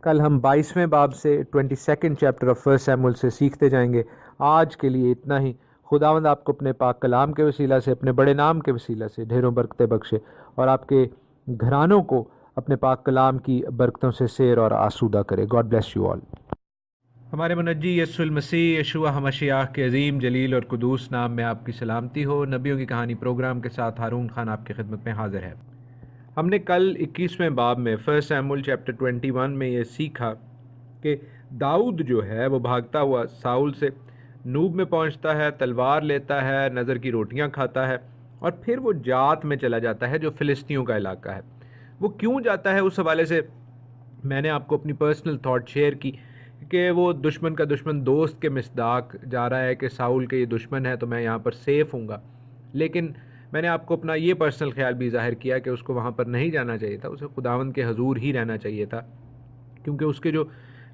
کل ہم 22ویں باب سے 22 چیپٹر آف فرسٹ سیموئیل سے سیکھتے جائیں گے۔ آج کے لیے اتنا ہی۔ خداوند آپ کو اپنے پاک کلام کے وسیلہ سے، اپنے بڑے نام کے وسیلہ سے ڈھیروں برکتیں بخشے اور آپ کے گھرانوں کو اپنے پاک کلام کی برکتوں سے سیر اور آسودہ کرے۔ God bless you all. ہمارے منجی یسوع المسیح یشوع ہمشیاہ کے عظیم جلیل اور قدوس نام میں آپ کی سلامتی ہو۔ نبیوں کی کہانی پروگرام کے ساتھ ہارون خان آپ کی خدمت میں حاضر ہے۔ ہم نے کل 21ویں باب میں فرسٹ سیموئیل چیپٹر 21 میں یہ سیکھا کہ داؤد جو ہے وہ بھاگتا ہوا ساؤل سے نوب میں پہنچتا ہے، تلوار لیتا ہے، نظر کی روٹیاں کھاتا ہے، اور پھر وہ جات میں چلا جاتا ہے جو فلسطینیوں کا علاقہ ہے۔ وہ کیوں جاتا ہے اس حوالے سے میں نے آپ کو اپنی پرسنل تھاٹ شیئر کی کہ وہ دشمن کا دشمن دوست کے مصداق جا رہا ہے کہ ساؤل کے یہ دشمن ہے تو میں یہاں پر سیف ہوں گا، لیکن میں نے آپ کو اپنا یہ پرسنل خیال بھی ظاہر کیا کہ اس کو وہاں پر نہیں جانا چاہیے تھا، اسے خداوند کے حضور ہی رہنا چاہیے تھا، کیونکہ اس کے جو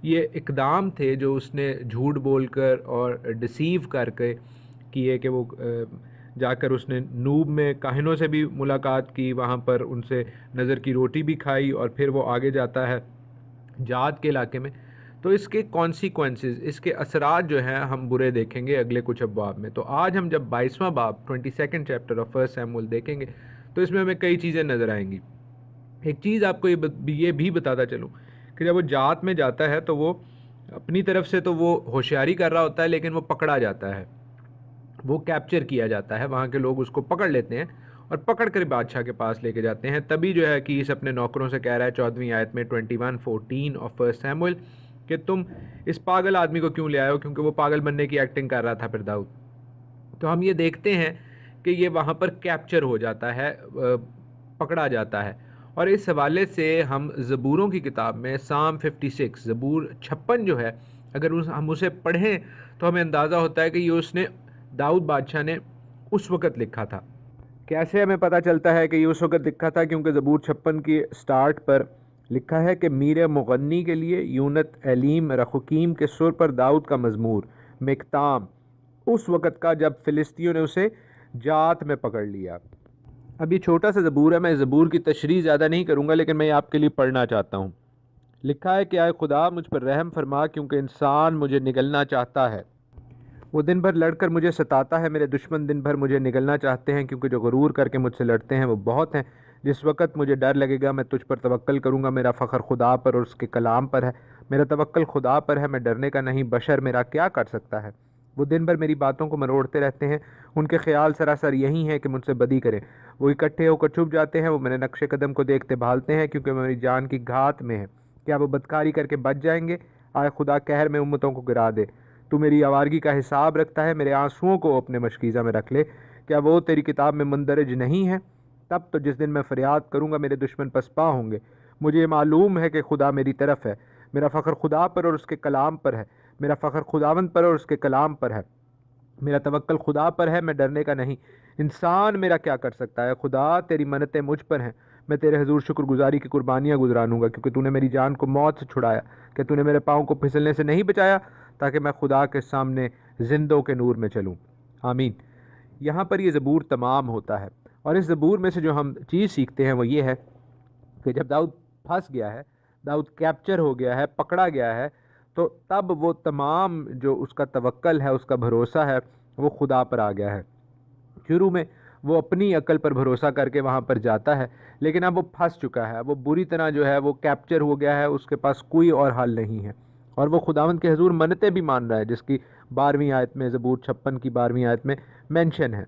یہ اقدام تھے جو اس نے جھوٹ بول کر اور ڈسیو کر کے کیے کہ وہ جا کر اس نے نوب میں کاہنوں سے بھی ملاقات کی، وہاں پر ان سے نظر کی روٹی بھی کھائی، اور پھر وہ آگے جاتا ہے جاد کے علاقے میں، تو اس کے کانسیکوینسز، اس کے اثرات جو ہیں ہم برے دیکھیں گے اگلے کچھ ابواب میں۔ تو آج ہم جب 22واں باب 22 چیپٹر آف فرسٹ سیموئیل دیکھیں گے تو اس میں ہمیں کئی چیزیں نظر آئیں گی۔ ایک چیز آپ کو یہ بھی بتاتا چلوں کہ جب وہ جات میں جاتا ہے تو وہ اپنی طرف سے تو وہ ہوشیاری کر رہا ہوتا ہے، لیکن وہ پکڑا جاتا ہے، وہ کیپچر کیا جاتا ہے، وہاں کے لوگ اس کو پکڑ لیتے ہیں اور پکڑ کر بادشاہ کے پاس لے کے جاتے ہیں۔ تبھی جو ہے کیس اپنے نوکروں سے کہہ رہا ہے 14ویں آیت میں 21:14 آف فرسٹ سیموئیل کہ تم اس پاگل آدمی کو کیوں لے آئے ہو، کیونکہ وہ پاگل بننے کی ایکٹنگ کر رہا تھا پھر داؤد۔ تو ہم یہ دیکھتے ہیں کہ یہ وہاں پر کیپچر ہو جاتا ہے، پکڑا جاتا ہے، اور اس حوالے سے ہم زبوروں کی کتاب میں سام 56 زبور 56 جو ہے اگر ہم اسے پڑھیں تو ہمیں اندازہ ہوتا ہے کہ یہ اس نے داؤد بادشاہ نے اس وقت لکھا تھا کیسے ہمیں پتہ چلتا ہے کہ یہ اس وقت لکھا تھا؟ کیونکہ زبور 56 کی سٹارٹ پر لکھا ہے کہ میر مغنی کے لیے یونت علیم رخوکیم کے سر پر داؤد کا مزمور مکتام، اس وقت کا جب فلسطینیوں نے اسے جات میں پکڑ لیا۔ اب یہ چھوٹا سا زبور ہے، میں زبور کی تشریح زیادہ نہیں کروں گا، لیکن میں یہ آپ کے لیے پڑھنا چاہتا ہوں۔ لکھا ہے کہ اے خدا مجھ پر رحم فرما، کیونکہ انسان مجھے نگلنا چاہتا ہے۔ وہ دن بھر لڑ کر مجھے ستاتا ہے، میرے دشمن دن بھر مجھے نگلنا چاہتے ہیں، کیونکہ جو غرور کر کے مجھ سے لڑتے ہیں وہ بہت ہیں۔ جس وقت مجھے ڈر لگے گا میں تجھ پر توکل کروں گا، میرا فخر خدا پر اور اس کے کلام پر ہے، میرا توکل خدا پر ہے، میں ڈرنے کا نہیں، بشر میرا کیا کر سکتا ہے؟ وہ دن بھر میری باتوں کو مروڑتے رہتے ہیں، ان کے خیال سراسر یہی ہیں کہ مجھ سے بدی کریں۔ وہ اکٹھے ہو کر چھپ جاتے ہیں، وہ میرے نقش قدم کو دیکھتے بھالتے ہیں، کیونکہ میری جان کی گھات میں ہے۔ کیا وہ بدکاری کر کے بچ جائیں گے؟ آئے خدا قہر میں امتوں کو گرا دے۔ تو میری آوارگی کا حساب رکھتا ہے، میرے آنسوؤں کو اپنے مشکیزہ میں رکھ لے۔ کیا وہ تیری کتاب میں مندرج نہیں ہے؟ تب تو جس دن میں فریاد کروں گا میرے دشمن پسپا ہوں گے۔ مجھے یہ معلوم ہے کہ خدا میری طرف ہے، میرا فخر خدا پر اور اس کے کلام پر ہے، میرا فخر خداوند پر اور اس کے کلام پر ہے، میرا توکل خدا پر ہے، میں ڈرنے کا نہیں۔ انسان میرا کیا کر سکتا ہے؟ خدا تیری منتیں مجھ پر ہیں، میں تیرے حضور شکر گزاری کی قربانیاں گزرانوں گا، کیونکہ تو نے میری جان کو موت سے چھڑایا، کہ تو نے میرے پاؤں کو پھسلنے سے نہیں بچایا، تاکہ میں خدا کے سامنے زندوں کے نور میں چلوں۔ آمین۔ یہاں پر یہ زبور تمام ہوتا ہے، اور اس زبور میں سے جو ہم چیز سیکھتے ہیں وہ یہ ہے کہ جب داؤد پھنس گیا ہے، داؤد کیپچر ہو گیا ہے، پکڑا گیا ہے، تو تب وہ تمام جو اس کا توکل ہے، اس کا بھروسہ ہے، وہ خدا پر آ گیا ہے۔ شروع میں وہ اپنی عقل پر بھروسہ کر کے وہاں پر جاتا ہے، لیکن اب وہ پھنس چکا ہے، وہ بری طرح جو ہے وہ کیپچر ہو گیا ہے، اس کے پاس کوئی اور حل نہیں ہے، اور وہ خداوند کے حضور منتیں بھی مان رہا ہے، جس کی 12ویں آیت میں، زبور 56 کی 12ویں آیت میں مینشن ہے۔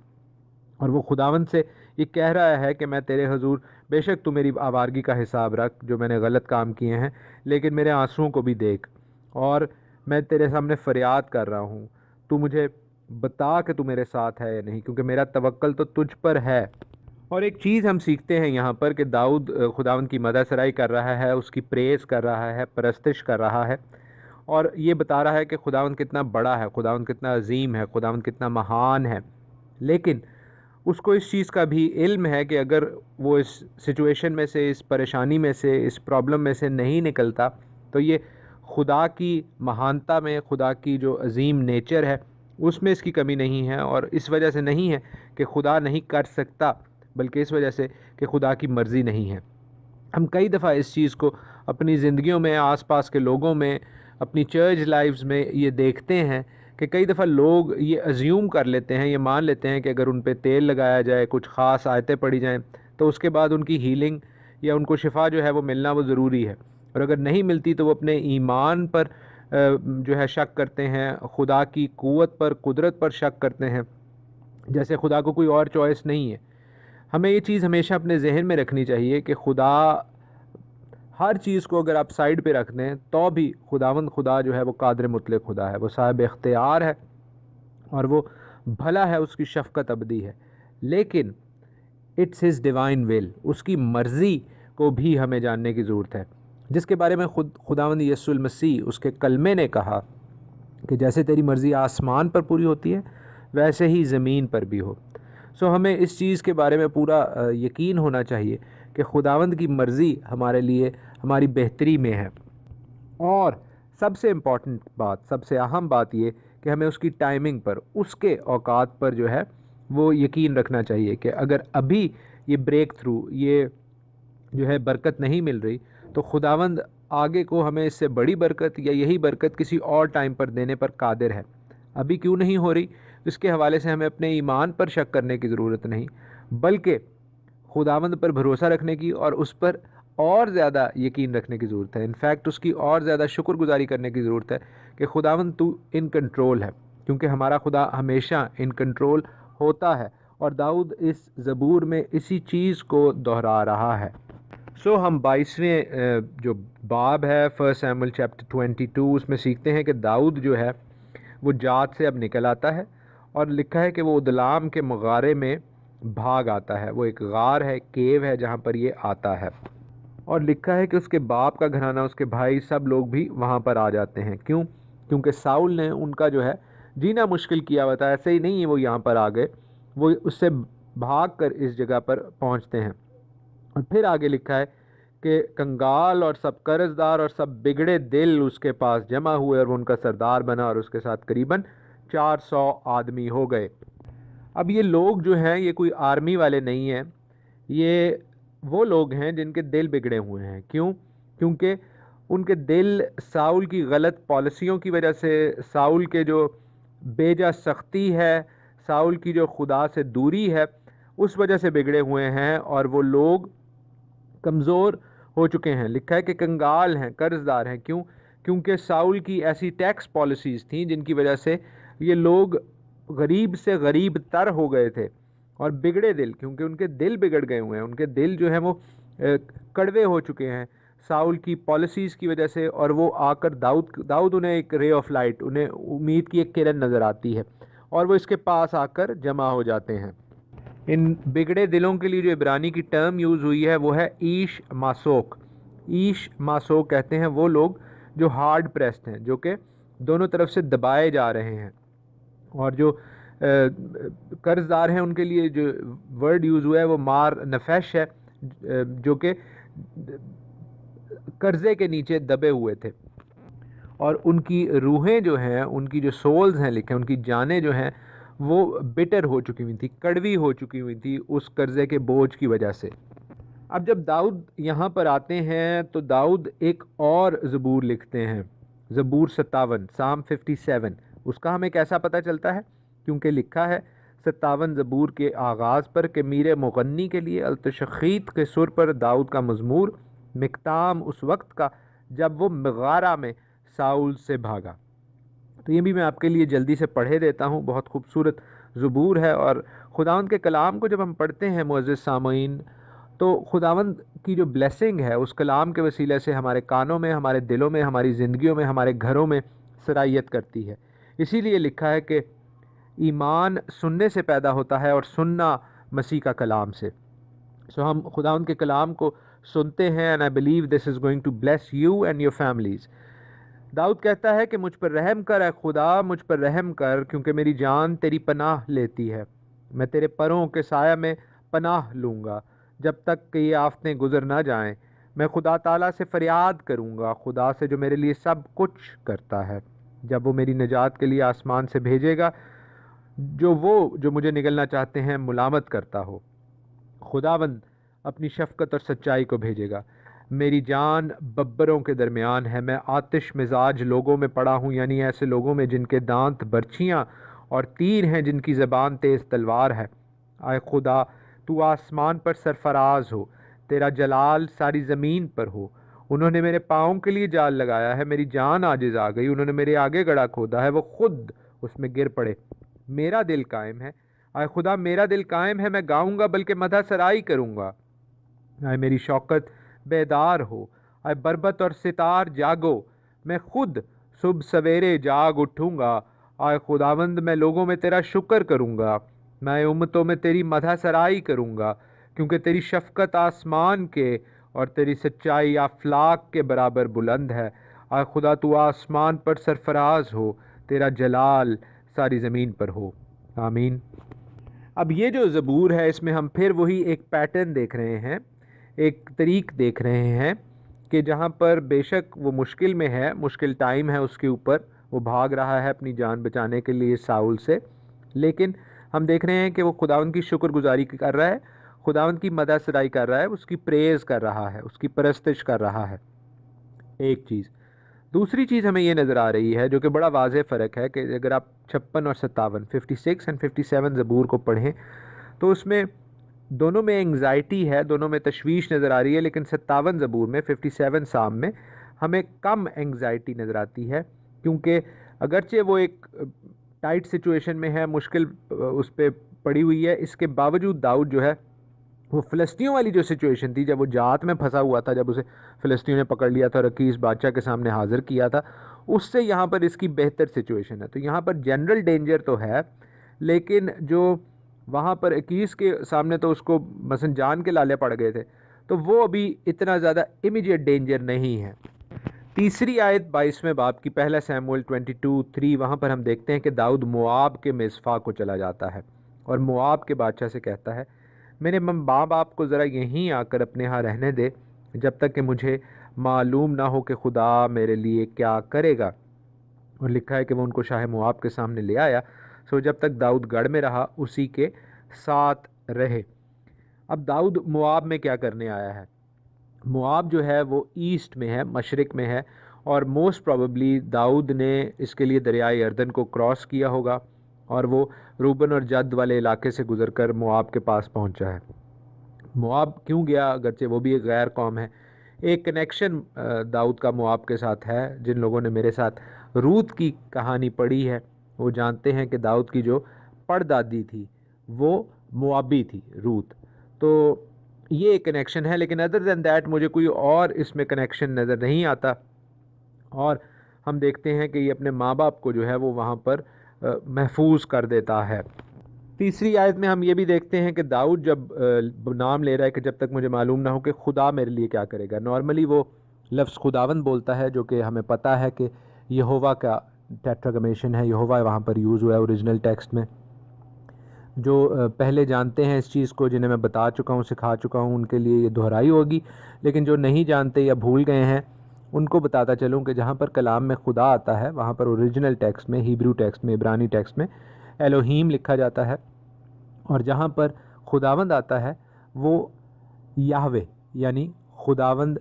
اور وہ خداوند سے یہ کہہ رہا ہے کہ میں تیرے حضور، بے شک تو میری آوارگی کا حساب رکھ جو میں نے غلط کام کیے ہیں، لیکن میرے آنسوؤں کو بھی دیکھ، اور میں تیرے سامنے فریاد کر رہا ہوں، تو مجھے بتا کہ تو میرے ساتھ ہے یا نہیں، کیونکہ میرا توکل تو تجھ پر ہے۔ اور ایک چیز ہم سیکھتے ہیں یہاں پر کہ داؤد خداوند کی مدح سرائی کر رہا ہے، اس کی پریز کر رہا ہے، پرستش کر رہا ہے، اور یہ بتا رہا ہے کہ خداوند کتنا بڑا ہے، خداوند کتنا عظیم ہے، خداوند کتنا مہان ہے۔ لیکن اس کو اس چیز کا بھی علم ہے کہ اگر وہ اس سچویشن میں سے، اس پریشانی میں سے، اس پرابلم میں سے نہیں نکلتا، تو یہ خدا کی مہانتا میں، خدا کی جو عظیم نیچر ہے اس میں اس کی کمی نہیں ہے، اور اس وجہ سے نہیں ہے کہ خدا نہیں کر سکتا، بلکہ اس وجہ سے کہ خدا کی مرضی نہیں ہے۔ ہم کئی دفعہ اس چیز کو اپنی زندگیوں میں، آس پاس کے لوگوں میں، اپنی چرچ لائفز میں یہ دیکھتے ہیں کہ کئی دفعہ لوگ یہ ازیوم کر لیتے ہیں، یہ مان لیتے ہیں کہ اگر ان پہ تیل لگایا جائے، کچھ خاص آیتیں پڑھی جائیں، تو اس کے بعد ان کی ہیلنگ یا ان کو شفا جو ہے وہ ملنا وہ ضروری ہے، اور اگر نہیں ملتی تو وہ اپنے ایمان پر جو ہے شک کرتے ہیں، خدا کی قوت پر، قدرت پر شک کرتے ہیں، جیسے خدا کو کوئی اور چوائس نہیں ہے۔ ہمیں یہ چیز ہمیشہ اپنے ذہن میں رکھنی چاہیے کہ خدا، ہر چیز کو اگر آپ سائیڈ پہ رکھ دیں تو بھی خداوند خدا جو ہے وہ قادر مطلق خدا ہے، وہ صاحب اختیار ہے، اور وہ بھلا ہے، اس کی شفقت ابدی ہے، لیکن اٹس ہز ڈیوائن ول، اس کی مرضی کو بھی ہمیں جاننے کی ضرورت ہے، جس کے بارے میں خداوند یسوع المسیح اس کے کلمے نے کہا کہ جیسے تیری مرضی آسمان پر پوری ہوتی ہے ویسے ہی زمین پر بھی ہو۔ سو ہمیں اس چیز کے بارے میں پورا یقین ہونا چاہیے کہ خداوند کی مرضی ہمارے لیے، ہماری بہتری میں ہے، اور سب سے امپورٹنٹ بات، سب سے اہم بات یہ کہ ہمیں اس کی ٹائمنگ پر، اس کے اوقات پر جو ہے وہ یقین رکھنا چاہیے کہ اگر ابھی یہ بریک تھرو، یہ جو ہے برکت نہیں مل رہی، تو خداوند آگے کو ہمیں اس سے بڑی برکت یا یہی برکت کسی اور ٹائم پر دینے پر قادر ہے۔ ابھی کیوں نہیں ہو رہی، اس کے حوالے سے ہمیں اپنے ایمان پر شک کرنے کی ضرورت نہیں، بلکہ خداوند پر بھروسہ رکھنے کی اور اس پر اور زیادہ یقین رکھنے کی ضرورت ہے۔ انفیکٹ اس کی اور زیادہ شکر گزاری کرنے کی ضرورت ہے کہ خداوند تو ان کنٹرول ہے، کیونکہ ہمارا خدا ہمیشہ ان کنٹرول ہوتا ہے، اور داؤد اس زبور میں اسی چیز کو دہرا رہا ہے۔ سو ہم 22ویں جو باب ہے 1 سیموئیل چیپٹر 22، اس میں سیکھتے ہیں کہ داؤد جو ہے وہ جات سے اب نکل آتا ہے، اور لکھا ہے کہ وہ ادلام کے مغارے میں بھاگ آتا ہے، وہ ایک غار ہے، کیو ہے جہاں پر یہ آتا ہے، اور لکھا ہے کہ اس کے باپ کا گھرانہ، اس کے بھائی، سب لوگ بھی وہاں پر آ جاتے ہیں۔ کیوں؟ کیونکہ ساؤل نے ان کا جو ہے جینا مشکل کیا ہوا تھا، ایسے ہی نہیں ہے وہ یہاں پر آ گئے، وہ اس سے بھاگ کر اس جگہ پر پہنچتے ہیں۔ اور پھر آگے لکھا ہے کہ کنگال اور سب قرض دار اور سب بگڑے دل اس کے پاس جمع ہوئے اور وہ ان کا سردار بنا اور اس کے ساتھ قریباً 400 آدمی ہو گئے۔ اب یہ لوگ جو ہیں یہ کوئی آرمی والے نہیں ہیں، یہ وہ لوگ ہیں جن کے دل بگڑے ہوئے ہیں۔ کیوں؟ کیونکہ ان کے دل ساؤل کی غلط پالیسیوں کی وجہ سے، ساؤل کے جو بیجا سختی ہے، ساؤل کی جو خدا سے دوری ہے، اس وجہ سے بگڑے ہوئے ہیں اور وہ لوگ کمزور ہو چکے ہیں۔ لکھا ہے کہ کنگال ہیں، قرض دار ہیں۔ کیوں؟ کیونکہ ساؤل کی ایسی ٹیکس پالیسیز تھیں جن کی وجہ سے یہ لوگ غریب سے غریب تر ہو گئے تھے۔ اور بگڑے دل، کیونکہ ان کے دل بگڑ گئے ہوئے ہیں، ان کے دل جو ہیں وہ کڑوے ہو چکے ہیں ساؤل کی پالیسیز کی وجہ سے، اور وہ آ کر داؤد انہیں ایک رے آف لائٹ، انہیں امید کی ایک کرن نظر آتی ہے اور وہ اس کے پاس آ کر جمع ہو جاتے ہیں۔ ان بگڑے دلوں کے لیے جو عبرانی کی ٹرم یوز ہوئی ہے وہ ہے ایش ماسوک۔ ایش ماسوک کہتے ہیں وہ لوگ جو ہارڈ پریسڈ ہیں، جو کہ دونوں طرف سے دبائے جا رہے ہیں۔ اور جو قرض دار ہیں ان کے لیے جو ورڈ یوز ہوا ہے وہ مار نفش ہے، جو کہ قرضے کے نیچے دبے ہوئے تھے، اور ان کی روحیں جو ہیں، ان کی جو سولز ہیں لکھے، ان کی جانیں جو ہیں وہ بٹر ہو چکی ہوئی تھی، کڑوی ہو چکی ہوئی تھی اس قرضے کے بوجھ کی وجہ سے۔ اب جب داؤد یہاں پر آتے ہیں تو داؤد ایک اور زبور لکھتے ہیں، زبور 57، سام 57۔ اس کا ہمیں کیسا پتہ چلتا ہے؟ کیونکہ لکھا ہے 57 زبور کے آغاز پر کہ میر مغنی کے لیے التشخیت کے سر پر داؤد کا مزمور، مقتام اس وقت کا جب وہ مغارہ میں ساؤل سے بھاگا۔ تو یہ بھی میں آپ کے لیے جلدی سے پڑھے دیتا ہوں، بہت خوبصورت زبور ہے۔ اور خداوند کے کلام کو جب ہم پڑھتے ہیں معزز سامعین، تو خداوند کی جو بلیسنگ ہے اس کلام کے وسیلے سے ہمارے کانوں میں، ہمارے دلوں میں، ہماری زندگیوں میں، ہمارے گھروں میں سرایت کرتی ہے۔ اسی لیے لکھا ہے کہ ایمان سننے سے پیدا ہوتا ہے اور سننا مسیح کا کلام سے۔ سو ہم خداوند کے کلام کو سنتے ہیں، and I believe this is going to bless you and your families۔ داؤد کہتا ہے کہ مجھ پر رحم کر اے خدا، مجھ پر رحم کر، کیونکہ میری جان تیری پناہ لیتی ہے۔ میں تیرے پروں کے سایہ میں پناہ لوں گا جب تک کہ یہ آفتیں گزر نہ جائیں۔ میں خدا تعالیٰ سے فریاد کروں گا، خدا سے جو میرے لیے سب کچھ کرتا ہے۔ جب وہ میری نجات کے لیے آسمان سے بھیجے گا، جو مجھے نگلنا چاہتے ہیں ملامت کرتا ہو، خداوند اپنی شفقت اور سچائی کو بھیجے گا۔ میری جان ببروں کے درمیان ہے، میں آتش مزاج لوگوں میں پڑا ہوں، یعنی ایسے لوگوں میں جن کے دانت برچیاں اور تیر ہیں، جن کی زبان تیز تلوار ہے۔ اے خدا، تو آسمان پر سرفراز ہو، تیرا جلال ساری زمین پر ہو۔ انہوں نے میرے پاؤں کے لیے جال لگایا ہے، میری جان عاجز آ گئی۔ انہوں نے میرے آگے گڑھا کھودا ہے، وہ خود اس میں گر پڑے۔ میرا دل قائم ہے، اے خدا میرا دل قائم ہے، میں گاؤں گا بلکہ مدح سرائی کروں گا۔ اے میری شوکت بیدار ہو، اے بربت اور ستار جاگو۔ میں خود صبح سویرے جاگ اٹھوں گا، اے خداوند میں لوگوں میں تیرا شکر کروں گا۔ میں امتوں میں تیری مدح سرائی کروں گا، کیونکہ تیری شفقت آسمان کے اور تیری سچائی آفلاق کے برابر بلند ہے۔ اے خدا تو آسمان پر سرفراز ہو، تیرا جلال ساری زمین پر ہو۔ آمین۔ اب یہ جو زبور ہے اس میں ہم پھر وہی ایک پیٹرن دیکھ رہے ہیں، ایک طریق دیکھ رہے ہیں کہ جہاں پر بے شک وہ مشکل میں ہے، مشکل ٹائم ہے اس کے اوپر، وہ بھاگ رہا ہے اپنی جان بچانے کے لیے ساؤل سے، لیکن ہم دیکھ رہے ہیں کہ وہ خداوند کی شکر گزاری کر رہا ہے، خداوند کی مدح سرائی کر رہا ہے، اس کی پریز کر رہا ہے، اس کی پرستش کر رہا ہے۔ ایک چیز۔ دوسری چیز ہمیں یہ نظر آ رہی ہے جو کہ بڑا واضح فرق ہے، کہ اگر آپ 56 اور 57 56 اور 57 زبور کو پڑھیں تو اس میں دونوں میں انگزائٹی ہے، دونوں میں تشویش نظر آ رہی ہے، لیکن 57 زبور میں 57 سام میں ہمیں کم انگزائٹی نظر آتی ہے، کیونکہ اگرچہ وہ ایک ٹائٹ سچویشن میں ہے، مشکل اس پہ پڑی ہوئی ہے، اس کے باوجود داؤد جو ہے وہ فلسطینیوں والی جو سچویشن تھی، جب وہ جات میں پھنسا ہوا تھا، جب اسے فلسطینیوں نے پکڑ لیا تھا اور عکیس بادشاہ کے سامنے حاضر کیا تھا، اس سے یہاں پر اس کی بہتر سچویشن ہے۔ تو یہاں پر جنرل ڈینجر تو ہے، لیکن جو وہاں پر عکیس کے سامنے تو اس کو مثلا جان کے لالے پڑ گئے تھے، تو وہ ابھی اتنا زیادہ امیجیٹ ڈینجر نہیں ہے۔ تیسری آیت 22ویں باب کی، پہلا سیموئیل 22:3، وہاں پر ہم دیکھتے ہیں کہ داؤد موآب کے مصفا کو چلا جاتا ہے۔ اور مواب کے بادشاہ سے کہتا ہے میرے ماں باپ کو ذرا یہیں آ کر اپنے ہاں رہنے دے جب تک کہ مجھے معلوم نہ ہو کہ خدا میرے لیے کیا کرے گا۔ اور لکھا ہے کہ وہ ان کو شاہ مواب کے سامنے لے آیا، سو جب تک داؤد گڑھ میں رہا اسی کے ساتھ رہے۔ اب داؤد مواب میں کیا کرنے آیا ہے؟ مواب جو ہے وہ ایسٹ میں ہے، مشرق میں ہے، اور موسٹ پروبیبلی داؤد نے اس کے لیے دریائے اردن کو کراس کیا ہوگا اور وہ روبن اور جد والے علاقے سے گزر کر مواب کے پاس پہنچا ہے۔ مواب کیوں گیا اگرچہ وہ بھی ایک غیر قوم ہے؟ ایک کنیکشن داؤد کا مواب کے ساتھ ہے۔ جن لوگوں نے میرے ساتھ روت کی کہانی پڑھی ہے وہ جانتے ہیں کہ داؤد کی جو پردادی تھی وہ موابی تھی، روت۔ تو یہ ایک کنیکشن ہے، لیکن ادر دین دیٹ مجھے کوئی اور اس میں کنیکشن نظر نہیں آتا۔ اور ہم دیکھتے ہیں کہ یہ اپنے ماں باپ کو جو ہے وہ وہاں پر محفوظ کر دیتا ہے۔ تیسری آیت میں ہم یہ بھی دیکھتے ہیں کہ داؤد جب نام لے رہا ہے کہ جب تک مجھے معلوم نہ ہو کہ خدا میرے لیے کیا کرے گا، نارملی وہ لفظ خداوند بولتا ہے، جو کہ ہمیں پتہ ہے کہ یہوہ کا ٹیٹراگرامیشن ہے، یہوہ وہاں پر یوز ہوا ہے اوریجنل ٹیکسٹ میں۔ جو پہلے جانتے ہیں اس چیز کو، جنہیں میں بتا چکا ہوں، سکھا چکا ہوں، ان کے لیے یہ دہرائی ہوگی، لیکن جو نہیں جانتے یا بھول گئے ہیں ان کو بتاتا چلوں کہ جہاں پر کلام میں خدا آتا ہے وہاں پر اوریجنل ٹیکسٹ میں، ہیبرو ٹیکسٹ میں، عبرانی ٹیکسٹ میں الوہیم لکھا جاتا ہے، اور جہاں پر خداوند آتا ہے وہ یہوہ یعنی خداوند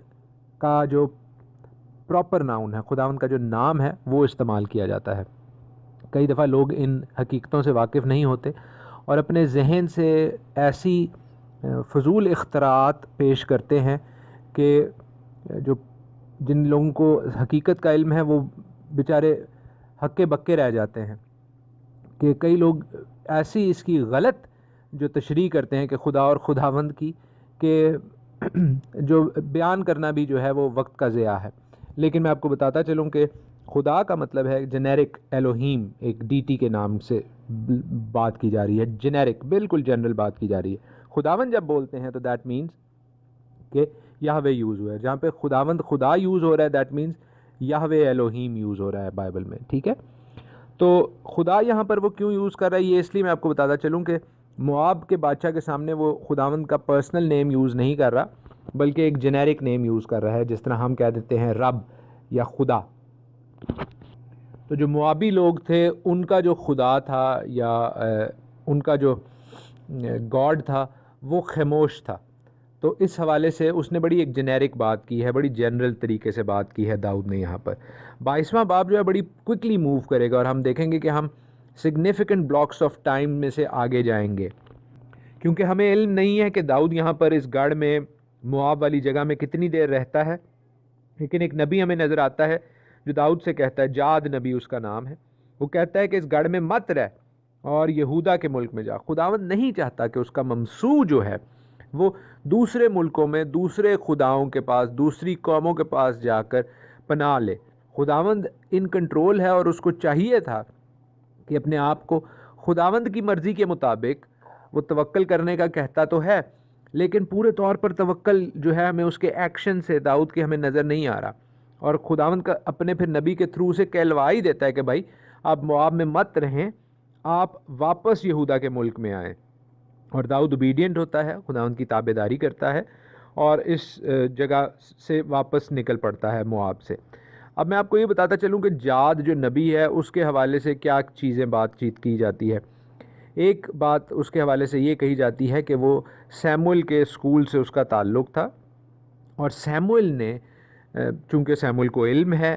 کا جو پراپر ناؤن ہے، خداوند کا جو نام ہے وہ استعمال کیا جاتا ہے۔ کئی دفعہ لوگ ان حقیقتوں سے واقف نہیں ہوتے اور اپنے ذہن سے ایسی فضول اختراعات پیش کرتے ہیں کہ جن لوگوں کو حقیقت کا علم ہے وہ بیچارے ہکے بکے رہ جاتے ہیں، کہ کئی لوگ ایسی اس کی غلط جو تشریح کرتے ہیں کہ خدا اور خداوند کی، کہ جو بیان کرنا بھی جو ہے وہ وقت کا ضیاع ہے۔ لیکن میں آپ کو بتاتا چلوں کہ خدا کا مطلب ہے جنیرک الوہیم، ایک ڈیٹی کے نام سے بات کی جا رہی ہے، جنیرک بالکل جنرل بات کی جا رہی ہے۔ خداوند جب بولتے ہیں تو دیٹ مینز کہ یہوہ یوز ہوا ہے، جہاں پہ خداوند خدا یوز ہو رہا ہے دیٹ مینز یہوہ الوہیم یوز ہو رہا ہے بائبل میں، ٹھیک ہے؟ تو خدا یہاں پر وہ کیوں یوز کر رہا ہے، یہ اس لیے میں آپ کو بتاتا چلوں کہ مواب کے بادشاہ کے سامنے وہ خداوند کا پرسنل نیم یوز نہیں کر رہا، بلکہ ایک جنیرک نیم یوز کر رہا ہے، جس طرح ہم کہہ دیتے ہیں رب یا خدا۔ تو جو موابی لوگ تھے ان کا جو خدا تھا یا ان کا جو گاڈ تھا وہ خاموش تھا۔ تو اس حوالے سے اس نے بڑی ایک جنیرک بات کی ہے، بڑی جنرل طریقے سے بات کی ہے داؤد نے یہاں پر۔ 22واں باب جو ہے بڑی کوئکلی موو کرے گا اور ہم دیکھیں گے کہ ہم سگنیفیکنٹ بلاکس آف ٹائم میں سے آگے جائیں گے، کیونکہ ہمیں علم نہیں ہے کہ داؤد یہاں پر اس گڑھ میں مواب والی جگہ میں کتنی دیر رہتا ہے، لیکن ایک نبی ہمیں نظر آتا ہے جو داؤد سے کہتا ہے، جاد نبی اس کا نام ہے، وہ کہتا ہے کہ اس گڑھ میں مت رہ اور یہودا کے ملک میں جا۔ خداوند نہیں چاہتا کہ اس کا ممسوح جو ہے وہ دوسرے ملکوں میں دوسرے خداؤں کے پاس، دوسری قوموں کے پاس جا کر پناہ لے۔ خداوند ان کنٹرول ہے اور اس کو چاہیے تھا کہ اپنے آپ کو خداوند کی مرضی کے مطابق وہ توکل کرنے کا کہتا تو ہے، لیکن پورے طور پر توکل جو ہے ہمیں اس کے ایکشن سے داؤد کے ہمیں نظر نہیں آ رہا، اور خداوند کا اپنے پھر نبی کے تھرو سے کہلوا ہی دیتا ہے کہ بھائی آپ مواب میں مت رہیں، آپ واپس یہودا کے ملک میں آئیں۔ اور داؤد اوبیڈینٹ ہوتا ہے، خداوند کی تابع داری کرتا ہے اور اس جگہ سے واپس نکل پڑتا ہے مواب سے۔ اب میں آپ کو یہ بتاتا چلوں کہ جاد جو نبی ہے اس کے حوالے سے کیا چیزیں بات چیت کی جاتی ہے۔ ایک بات اس کے حوالے سے یہ کہی جاتی ہے کہ وہ سیموئل کے اسکول سے اس کا تعلق تھا، اور سیموئل نے چونکہ سیموئل کو علم ہے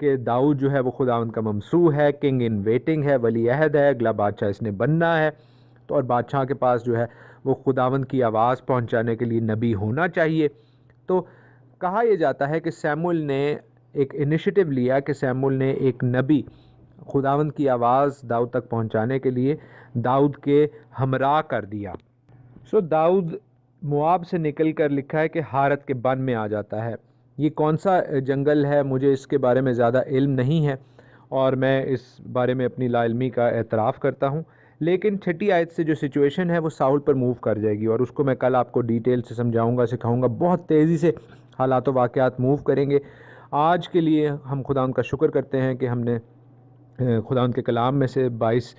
کہ داؤد جو ہے وہ خداوند کا ممسوح ہے، کنگ ان ویٹنگ ہے، ولی عہد ہے، اگلا بادشاہ اس نے بننا ہے، تو اور بادشاہ کے پاس جو ہے وہ خداوند کی آواز پہنچانے کے لیے نبی ہونا چاہیے۔ تو کہا یہ جاتا ہے کہ سیموئل نے ایک انیشیٹو لیا کہ سیموئل نے ایک نبی خداوند کی آواز داؤد تک پہنچانے کے لیے داؤد کے ہمراہ کر دیا۔ سو داؤد مواب سے نکل کر لکھا ہے کہ حارت کے بن میں آ جاتا ہے۔ یہ کون سا جنگل ہے مجھے اس کے بارے میں زیادہ علم نہیں ہے اور میں اس بارے میں اپنی لا علمی کا اعتراف کرتا ہوں، لیکن 6 آیت سے جو سچویشن ہے وہ ساؤل پر موو کر جائے گی، اور اس کو میں کل آپ کو ڈیٹیل سے سمجھاؤں گا، سکھاؤں گا، بہت تیزی سے حالات و واقعات موو کریں گے۔ آج کے لیے ہم خدا ان کا شکر کرتے ہیں کہ ہم نے خدا ان کے کلام میں سے 22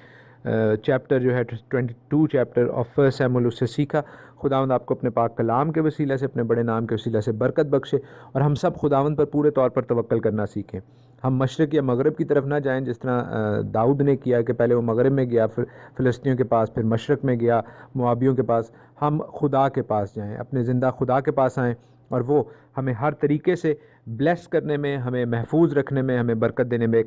چیپٹر جو ہے 22 چیپٹر آف فرسٹ سیموئل اس سے سیکھا۔ خداوند آپ کو اپنے پاک کلام کے وسیلہ سے، اپنے بڑے نام کے وسیلہ سے برکت بخشے، اور ہم سب خداوند پر پورے طور پر توکل کرنا سیکھیں۔ ہم مشرق یا مغرب کی طرف نہ جائیں جس طرح داؤد نے کیا کہ پہلے وہ مغرب میں گیا، پھر فلسطینیوں کے پاس، پھر مشرق میں گیا موابیوں کے پاس۔ ہم خدا کے پاس جائیں، اپنے زندہ خدا کے پاس آئیں، اور وہ ہمیں ہر طریقے سے بلیس کرنے میں، ہمیں محفوظ رکھنے میں، ہمیں برکت دینے میں